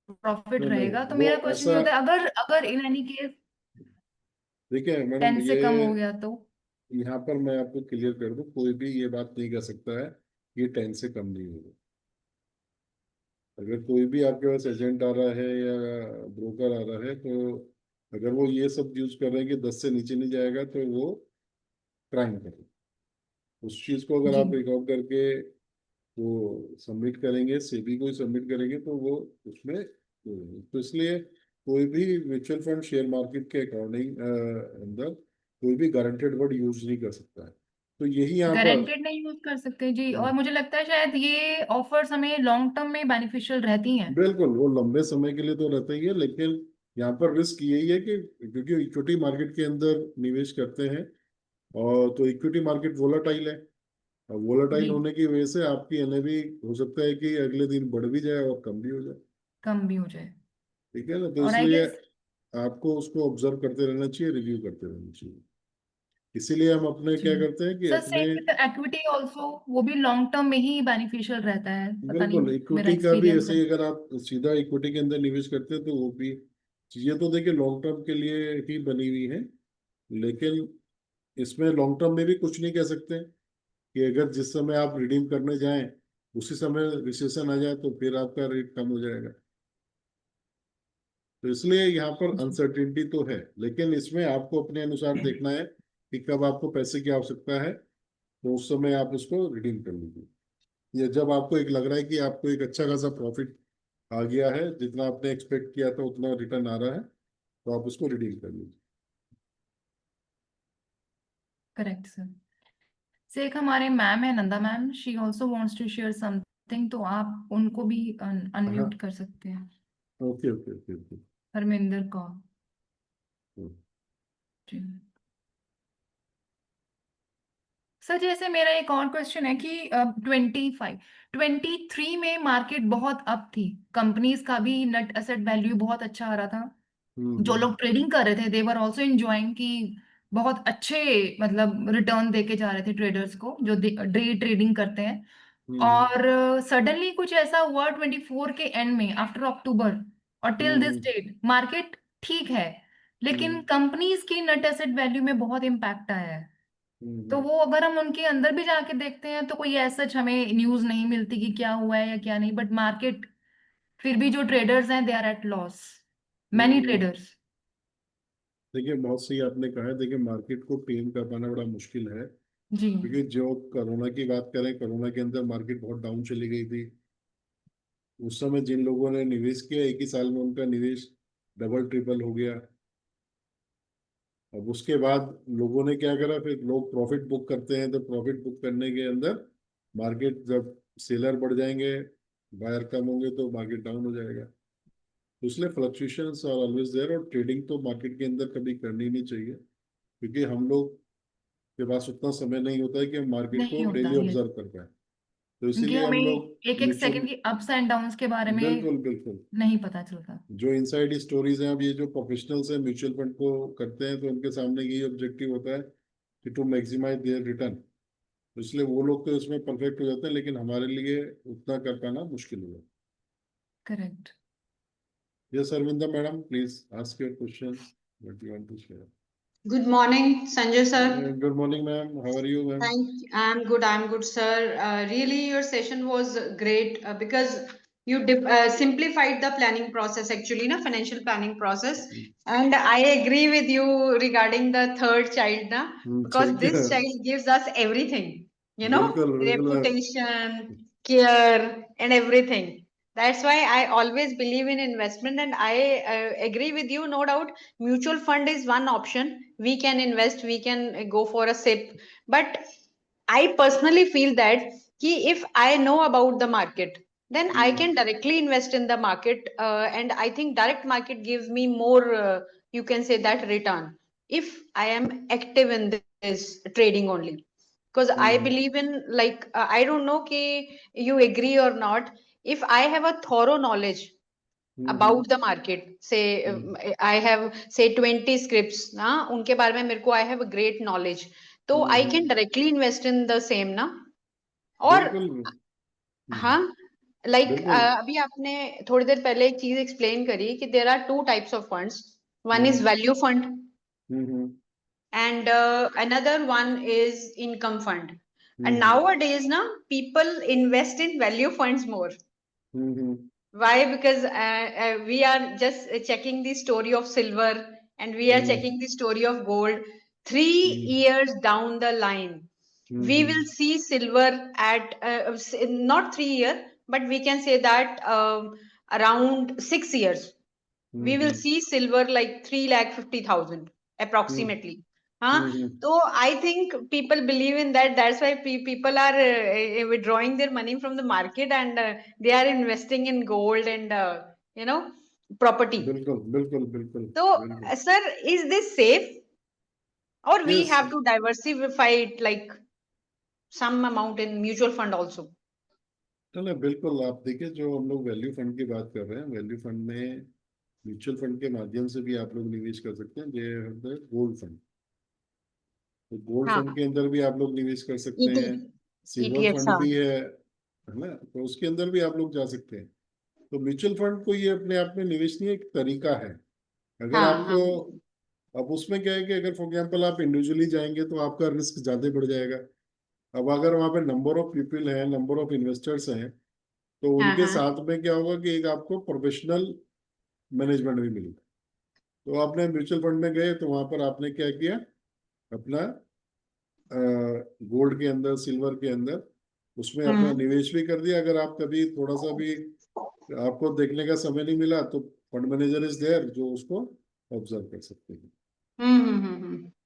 [SPEAKER 1] प्रॉफिट
[SPEAKER 3] नहीं नहीं
[SPEAKER 1] रहेगा। तो
[SPEAKER 3] वो
[SPEAKER 1] मेरा क्वेश्चन ये
[SPEAKER 3] ऐसा
[SPEAKER 1] होता है, अगर अगर इन एनी केस
[SPEAKER 3] देखिए मैडम
[SPEAKER 1] 10 से
[SPEAKER 3] ये
[SPEAKER 1] कम हो गया तो।
[SPEAKER 3] यहाँ पर मैं आपको क्लियर कर दूं कोई भी ये बात नहीं कर सकता है ये 10 से कम नहीं होगा अगर कोई भी आपके पास एजेंट आ रहा है या ब्रोकर आ रहा है तो अगर वो ये सब यूज कर रहे हैं कि 10 से नीचे नहीं जाएगा तो वो क्राइम करे उस चीज को अगर
[SPEAKER 1] जी।
[SPEAKER 3] आप रिकॉर्ड करके वो सबमिट करेंगे सेबी को ही सबमिट करेंगे तो वो उसमें तो इसलिए कोई भी म्यूचुअल फंड शेयर मार्केट के अकॉर्डिंग अंदर कोई भी गारंटेड वर्ड यूज नहीं कर सकता है तो यही यहाँ पर
[SPEAKER 1] गारंटेड नहीं यूज कर सकते जी, और मुझे लगता है शायद ये ऑफर्स हमें लॉन्ग टर्म में बेनिफिशियल रहती हैं।
[SPEAKER 3] बिल्कुल वो लंबे समय के लिए तो रहता ही है लेकिन यहाँ पर रिस्क यही है कि क्योंकि इक्विटी मार्केट के अंदर निवेश करते हैं और तो इक्विटी मार्केट वोलाटाइल है और वोलाटाइल
[SPEAKER 1] जी।
[SPEAKER 3] होने की वजह से आपकी एनएवी हो सकता है कि अगले दिन बढ़ भी जाए और कम भी हो जाए
[SPEAKER 1] कम भी हो जाए।
[SPEAKER 3] ठीक है ना तो
[SPEAKER 1] और आई
[SPEAKER 3] इसलिए
[SPEAKER 1] गेस
[SPEAKER 3] आपको उसको ऑब्जर्व करते रहना चाहिए रिव्यू करते रहना चाहिए इसीलिए हम अपने
[SPEAKER 1] जी।
[SPEAKER 3] क्या करते हैं कि
[SPEAKER 1] सर
[SPEAKER 3] अपने
[SPEAKER 1] सेम विद एक्विटी ऑल्सो, वो भी लॉन्ग टर्म में ही बेनिफिशियल रहता है, पता नहीं,
[SPEAKER 3] बिल्कुल
[SPEAKER 1] मेरा
[SPEAKER 3] इक्विटी का भी
[SPEAKER 1] एक्सपीरियंस
[SPEAKER 3] ऐसे
[SPEAKER 1] है।
[SPEAKER 3] ही अगर आप सीधा इक्विटी के अंदर निवेश करते हैं तो वो भी चीजें तो देखिए लॉन्ग टर्म के लिए ही बनी हुई है लेकिन इसमें लॉन्ग टर्म में भी कुछ नहीं कह सकते कि अगर जिस समय आप रिडीम करने जाएं उसी समय रिसेशन आ जाए तो फिर आपका रेट कम हो जाएगा तो इसलिए यहाँ पर
[SPEAKER 1] जी।
[SPEAKER 3] अनसर्टिनिटी तो है लेकिन इसमें आपको अपने अनुसार देखना है कि कब आपको पैसे की आवश्यकता है तो उस समय आप उसको रिडीम कर लीजिए या जब आपको एक लग रहा है कि आपको एक अच्छा खासा प्रॉफिट आ गया है जितना आपने एक्सपेक्ट किया था उतना रिटर्न आ रहा है तो आप उसको रिडीम कर लीजिए
[SPEAKER 1] करेक्ट सर। से एक हमारे मैम है, Nanda ma'am, she also wants to share something, तो आप उनको भी
[SPEAKER 3] हाँ
[SPEAKER 1] अनम्यूट कर सकते हैं।
[SPEAKER 3] Okay okay okay okay
[SPEAKER 1] Harminder Kaur ji. Sir जैसे मेरा एक और क्वेश्चन है कि 23 में मार्केट बहुत अप थी, कंपनीज का भी नेट एसेट वैल्यू बहुत अच्छा आ रहा था, जो
[SPEAKER 3] हम्म
[SPEAKER 1] लोग ट्रेडिंग कर रहे थे देवर आल्सो एंजॉयिंग कि बहुत अच्छे मतलब रिटर्न देके जा रहे थे ट्रेडर्स को, जो डे ट्रेडिंग करते हैं।
[SPEAKER 3] हम्म
[SPEAKER 1] और सडनली कुछ ऐसा हुआ 24 के एंड में, आफ्टर अक्टूबर और till this
[SPEAKER 3] hmm
[SPEAKER 1] debt market ठीक है, लेकिन
[SPEAKER 3] हम्म
[SPEAKER 1] कंपनीज की नेट एसेट वैल्यू में बहुत इम्पैक्ट आया है। तो
[SPEAKER 3] हम्म
[SPEAKER 1] वो अगर हम उनके अंदर भी जाके देखते हैं तो कोई ऐसा हमें न्यूज नहीं मिलती कि क्या हुआ है या क्या नहीं, बट मार्केट फिर भी जो ट्रेडर्स हैं they are at loss, many
[SPEAKER 3] hmm
[SPEAKER 1] traders.
[SPEAKER 3] देखिए बहुत सही आपने कहा है देखिए मार्केट को टेम कर पाना बड़ा मुश्किल है
[SPEAKER 1] जी
[SPEAKER 3] क्योंकि जो कोरोना की बात करें कोरोना के अंदर मार्केट बहुत डाउन चली गई थी उस समय जिन लोगों ने निवेश किया एक ही साल में उनका निवेश डबल ट्रिपल हो गया अब उसके बाद लोगों ने क्या करा फिर लोग प्रॉफिट बुक करते हैं तो प्रॉफिट बुक करने के अंदर मार्केट जब सेलर बढ़ जाएंगे बायर कम होंगे तो मार्केट डाउन हो जाएगा तो इसलिए फ्लक्चुएशंस आर ऑलवेज देयर और ट्रेडिंग तो मार्केट के अंदर कभी करनी नहीं चाहिए क्योंकि हम लोग के पास उतना समय नहीं होता है कि हम मार्केट
[SPEAKER 1] नहीं
[SPEAKER 3] को
[SPEAKER 1] होता
[SPEAKER 3] डेली
[SPEAKER 1] ये,
[SPEAKER 3] ऑब्जर्व कर पाए तो
[SPEAKER 1] क्योंकि
[SPEAKER 3] इसीलिए
[SPEAKER 1] हमें
[SPEAKER 3] हम लोग
[SPEAKER 1] एक एक
[SPEAKER 3] म्यूचुअल
[SPEAKER 1] सेकंड की अप्स एंड डाउन्स के बारे में
[SPEAKER 3] बिल्कुल बिल्कुल
[SPEAKER 1] नहीं पता चलता।
[SPEAKER 3] जो इनसाइड स्टोरीज हैं अब ये जो प्रोफेशनल्स हैं म्यूचुअल फंड को करते हैं तो उनके सामने यही ऑब्जेक्टिव होता है कि टू मैक्सिमाइज देयर रिटर्न तो इसलिए वो लोग तो इसमें परफेक्ट हो जाते हैं, लेकिन हमारे लिए उतना कर पाना मुश्किल होगा।
[SPEAKER 1] Correct.
[SPEAKER 3] Yes Arvinda madam, please ask your question what you want to share.
[SPEAKER 5] Good morning, Sanjay sir.
[SPEAKER 3] Good morning ma'am, how are you ma'am?
[SPEAKER 5] I'm good, sir. Really, your session was great because you simplified the planning process, actually, na financial planning process. And I agree with you regarding the third child, na, because
[SPEAKER 3] ठीक है,
[SPEAKER 5] this child gives us everything,
[SPEAKER 3] बिल्कुल बिल्कुल।
[SPEAKER 5] reputation, care, and everything. That's why I always believe in investment, and I agree with you, no doubt. Mutual fund is one option. We can invest, we can go for a sip, but I personally feel that if I know about the market, then I can directly invest in the market, and I think direct market gives me more, you can say that, return if I am active in this trading only. Because I believe in, like, I don't know कि you agree or not. If I have a thorough knowledge about the market, say I have say 20 scripts ना, उनके बारे में मेरे को I have a great knowledge, तो I can directly invest in the same ना. और
[SPEAKER 3] बिल्कुल
[SPEAKER 5] हाँ, like
[SPEAKER 3] बिल्कुल।
[SPEAKER 5] अभी आपने थोड़ी देर पहले एक चीज explain करी कि there are two types of funds. One is value fund and another one is income fund. And nowadays na, people invest in value funds more. Why? Because we are just checking the story of silver and we are checking the story of gold. 3 years down the line, we will see silver at not 3 years, but we can say that around 6 years. We will see silver like 3,50,000 approximately. So I think people believe in that. That's why people are withdrawing their money from the market and they are investing in gold and property.
[SPEAKER 3] बिल्कुल बिल्कुल बिल्कुल
[SPEAKER 5] So,
[SPEAKER 3] बिल्कुल।
[SPEAKER 5] sir, is this safe, or we
[SPEAKER 3] Yes,
[SPEAKER 5] have to diversify it like some amount in mutual fund also?
[SPEAKER 3] चलो बिल्कुल। आप देखिए, जो हम लोग वैल्यू फंड की बात कर रहे हैं, वैल्यू फंड में म्यूचुअल फंड के माध्यम से भी आप लोग निवेश कर सकते हैं। ये होता है गोल्ड फंड। तो गोल्ड
[SPEAKER 5] हाँ,
[SPEAKER 3] फंड के अंदर भी आप लोग निवेश कर सकते हैं। सिल्वर
[SPEAKER 5] ETFs,
[SPEAKER 3] फंड
[SPEAKER 5] हाँ,
[SPEAKER 3] भी है ना? तो उसके अंदर भी आप लोग जा सकते हैं। तो म्यूचुअल फंड को ये अपने आप में निवेश नहीं, एक तरीका है। अगर
[SPEAKER 5] हाँ,
[SPEAKER 3] आपको, अब उसमें क्या है कि अगर फॉर एग्जाम्पल आप इंडिविजुअली जाएंगे तो आपका रिस्क ज्यादा बढ़ जाएगा। अब अगर वहां पे नंबर ऑफ पीपल हैं, नंबर ऑफ इन्वेस्टर्स हैं, तो
[SPEAKER 5] हाँ,
[SPEAKER 3] उनके
[SPEAKER 5] हाँ,
[SPEAKER 3] साथ में क्या होगा कि एक आपको प्रोफेशनल मैनेजमेंट भी मिलेगा। तो आपने म्यूचुअल फंड में गए तो वहां पर आपने क्या किया, अपना गोल्ड के अंदर, सिल्वर के अंदर, उसमें अपना निवेश भी कर दिया। अगर आप कभी थोड़ा सा भी आपको देखने का समय नहीं मिला तो फंड मैनेजर इज देयर जो उसको ऑब्जर्व कर सकते हैं।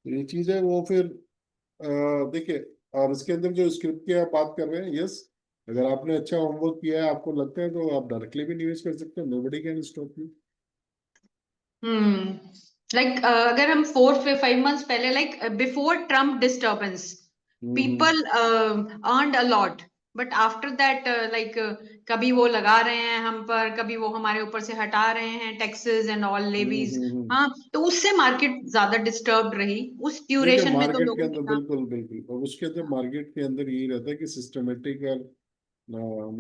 [SPEAKER 3] तो ये चीज है। वो फिर देखिए, और इसके अंदर जो स्क्रिप्ट की आप बात कर रहे हैं, यस, अगर आपने अच्छा होमवर्क किया है, आपको लगता है, तो आप डायरेक्टली भी निवेश कर सकते हैं। Nobody can stop you.
[SPEAKER 5] like अगर हम 4 5 months पहले, like before Trump disturbance, people earned a lot, but after that like कभी वो लगा रहे हैं हम पर, कभी वो हमारे ऊपर से हटा रहे हैं टैक्सेस एंड ऑल लेवीज। हाँ, तो उससे मार्केट ज्यादा डिस्टर्ब रही उस
[SPEAKER 3] देखिए,
[SPEAKER 5] ड्यूरेशन में, तो
[SPEAKER 3] मार्केट के
[SPEAKER 5] लोगों
[SPEAKER 3] अंदर
[SPEAKER 5] ने
[SPEAKER 3] बिल्कुल बिल्कुल, और उसके अंदर मार्केट के अंदर यही रहता है कि सिस्टमेटिक और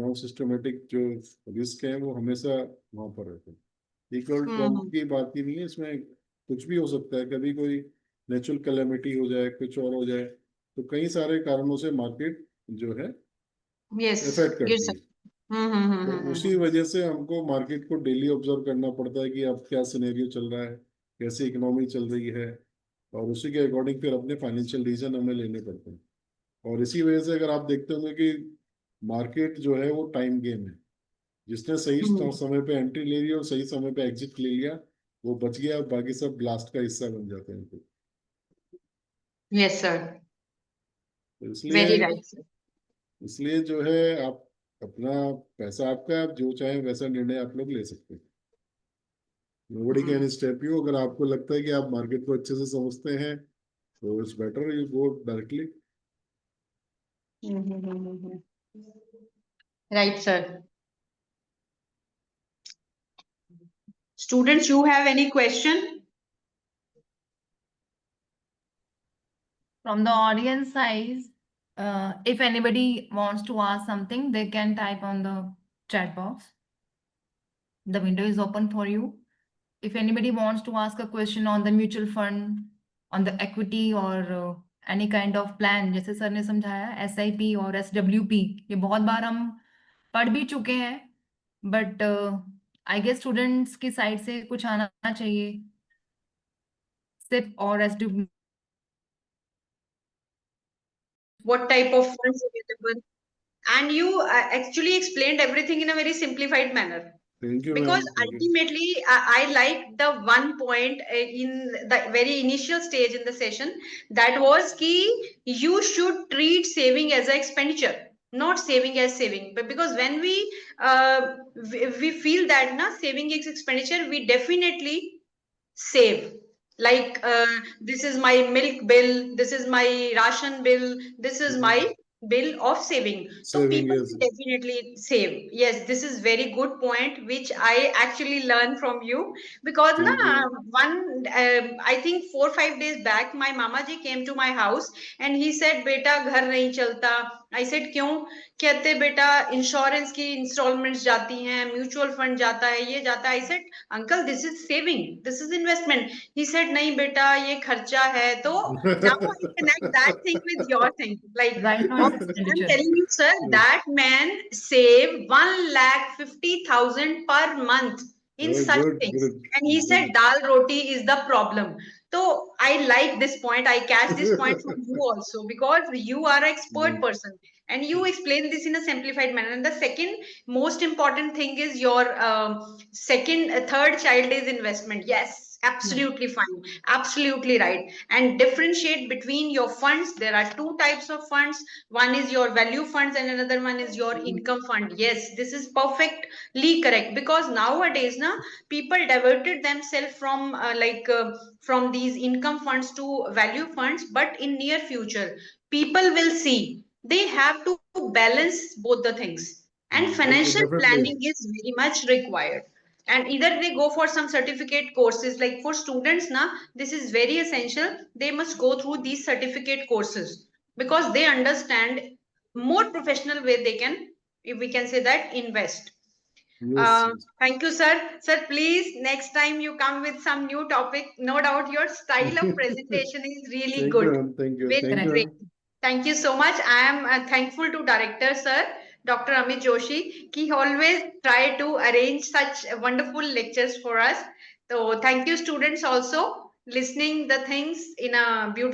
[SPEAKER 3] नॉन सिस्टमेटिक जो रिस्क है वो हमेशा वहां पर रहते हैं। इक्वल ट्रम्प
[SPEAKER 5] हम्म,
[SPEAKER 3] की बात ही नहीं है, इसमें कुछ भी हो सकता है। कभी कोई नेचुरल कैलेमिटी हो जाए, कुछ और हो जाए, तो कई सारे कारणों से मार्केट जो है
[SPEAKER 5] यस,
[SPEAKER 3] इफेक्ट
[SPEAKER 5] गिर
[SPEAKER 3] करती है।
[SPEAKER 5] सकते। हम्म,
[SPEAKER 3] तो उसी वजह से हमको मार्केट को डेली ऑब्जर्व करना पड़ता है कि अब क्या सिनेरियो चल रहा है, कैसी इकोनॉमी चल रही है, और उसी के अकॉर्डिंग फिर अपने फाइनेंशियल डिसीजन हमें लेने पड़ते हैं। और इसी वजह से अगर आप देखते होंगे कि मार्केट जो है वो टाइम गेम है। जिसने सही समय पे एंट्री ले ली और सही समय पे एग्जिट ले लिया, वो बच गया। बाकी सब लास्ट का हिस्सा बन जाते हैं। तो
[SPEAKER 5] यस सर,
[SPEAKER 3] इसलिए
[SPEAKER 5] वेरी राइट सर।
[SPEAKER 3] इसलिए जो है, आप अपना पैसा आपका, आप जो चाहे वैसा निर्णय आप लोग ले सकते हैं। Nobody can step you. अगर आपको लगता है कि आप मार्केट को अच्छे से समझते हैं तो it's better you go directly.
[SPEAKER 5] Right sir. Students, you have any question?
[SPEAKER 1] From the audience side, If anybody wants to ask something, they can type on the chat box. The window is open for you. If anybody wants to ask a question on the mutual fund, on the equity or any kind of plan, जैसे sir ने समझाया SIP और SWP, ये बहुत बार हम पढ़ भी चुके हैं, बट आई गेस स्टूडेंट्स की साइड से कुछ आना चाहिए SIP और SWP.
[SPEAKER 5] What type of funds available? And you actually explained everything in a very simplified manner.
[SPEAKER 3] Thank you,
[SPEAKER 5] Because
[SPEAKER 3] ma'am. Thank you.
[SPEAKER 5] ultimately, I like the one point in the very initial stage in the session, that was key, you should treat saving as an expenditure, not saving as saving. But because when we feel that na saving is expenditure, we definitely save. Like this is my milk bill, this is my ration bill, this is my bill of saving. So
[SPEAKER 3] Saving,
[SPEAKER 5] people
[SPEAKER 3] yes.
[SPEAKER 5] will definitely save. Yes, this is very good point which I actually learned from you. Because
[SPEAKER 3] Thank
[SPEAKER 5] na
[SPEAKER 3] you.
[SPEAKER 5] one I think 4 or 5 days back my mama ji came to my house and he said, beta ghar nahi chalta. I said, क्यों? कहते बेटा insurance की installments जाती हैं, mutual fund जाता है, ये जाता है. I said, uncle, this is saving, this is investment. He said, नहीं बेटा ये खर्चा है. तो now I connect that thing with your thing. Like
[SPEAKER 1] Right now it's
[SPEAKER 5] I'm
[SPEAKER 1] expenditure.
[SPEAKER 5] telling you, sir, that man save 1,50,000 per month in
[SPEAKER 3] Oh,
[SPEAKER 5] such
[SPEAKER 3] good,
[SPEAKER 5] things.
[SPEAKER 3] good,
[SPEAKER 5] And he said,
[SPEAKER 3] good.
[SPEAKER 5] dal roti is the problem. So I like this point. I catch this point from you also, because you are an expert person and you explain this in a simplified manner. And the second most important thing is your third child is investment. Yes, absolutely fine, absolutely right. And differentiate between your funds. There are two types of funds. One is your value funds and another one is your income fund. Yes, this is perfectly correct, because nowadays na people diverted themselves from from these income funds to value funds. But in near future people will see they have to balance both the things, and financial
[SPEAKER 3] Definitely.
[SPEAKER 5] planning is very much required. And either they go for some certificate courses. Like for students na, this is very essential, they must go through these certificate courses, because they understand more professional way they can, if we can say that, invest.
[SPEAKER 3] Yes, yes.
[SPEAKER 5] Thank you, sir. Sir, please, next time you come with some new topic. No doubt your style of presentation is really
[SPEAKER 3] Thank you,
[SPEAKER 5] good.
[SPEAKER 3] ma'am. Thank you.
[SPEAKER 5] Very
[SPEAKER 3] Thank you,
[SPEAKER 5] great.
[SPEAKER 3] ma'am.
[SPEAKER 5] Thank you so much. I am thankful to Director, sir, Dr. Amit Joshi. He always try to arrange such wonderful lectures for us. So thank you, students, also listening the things in a beautiful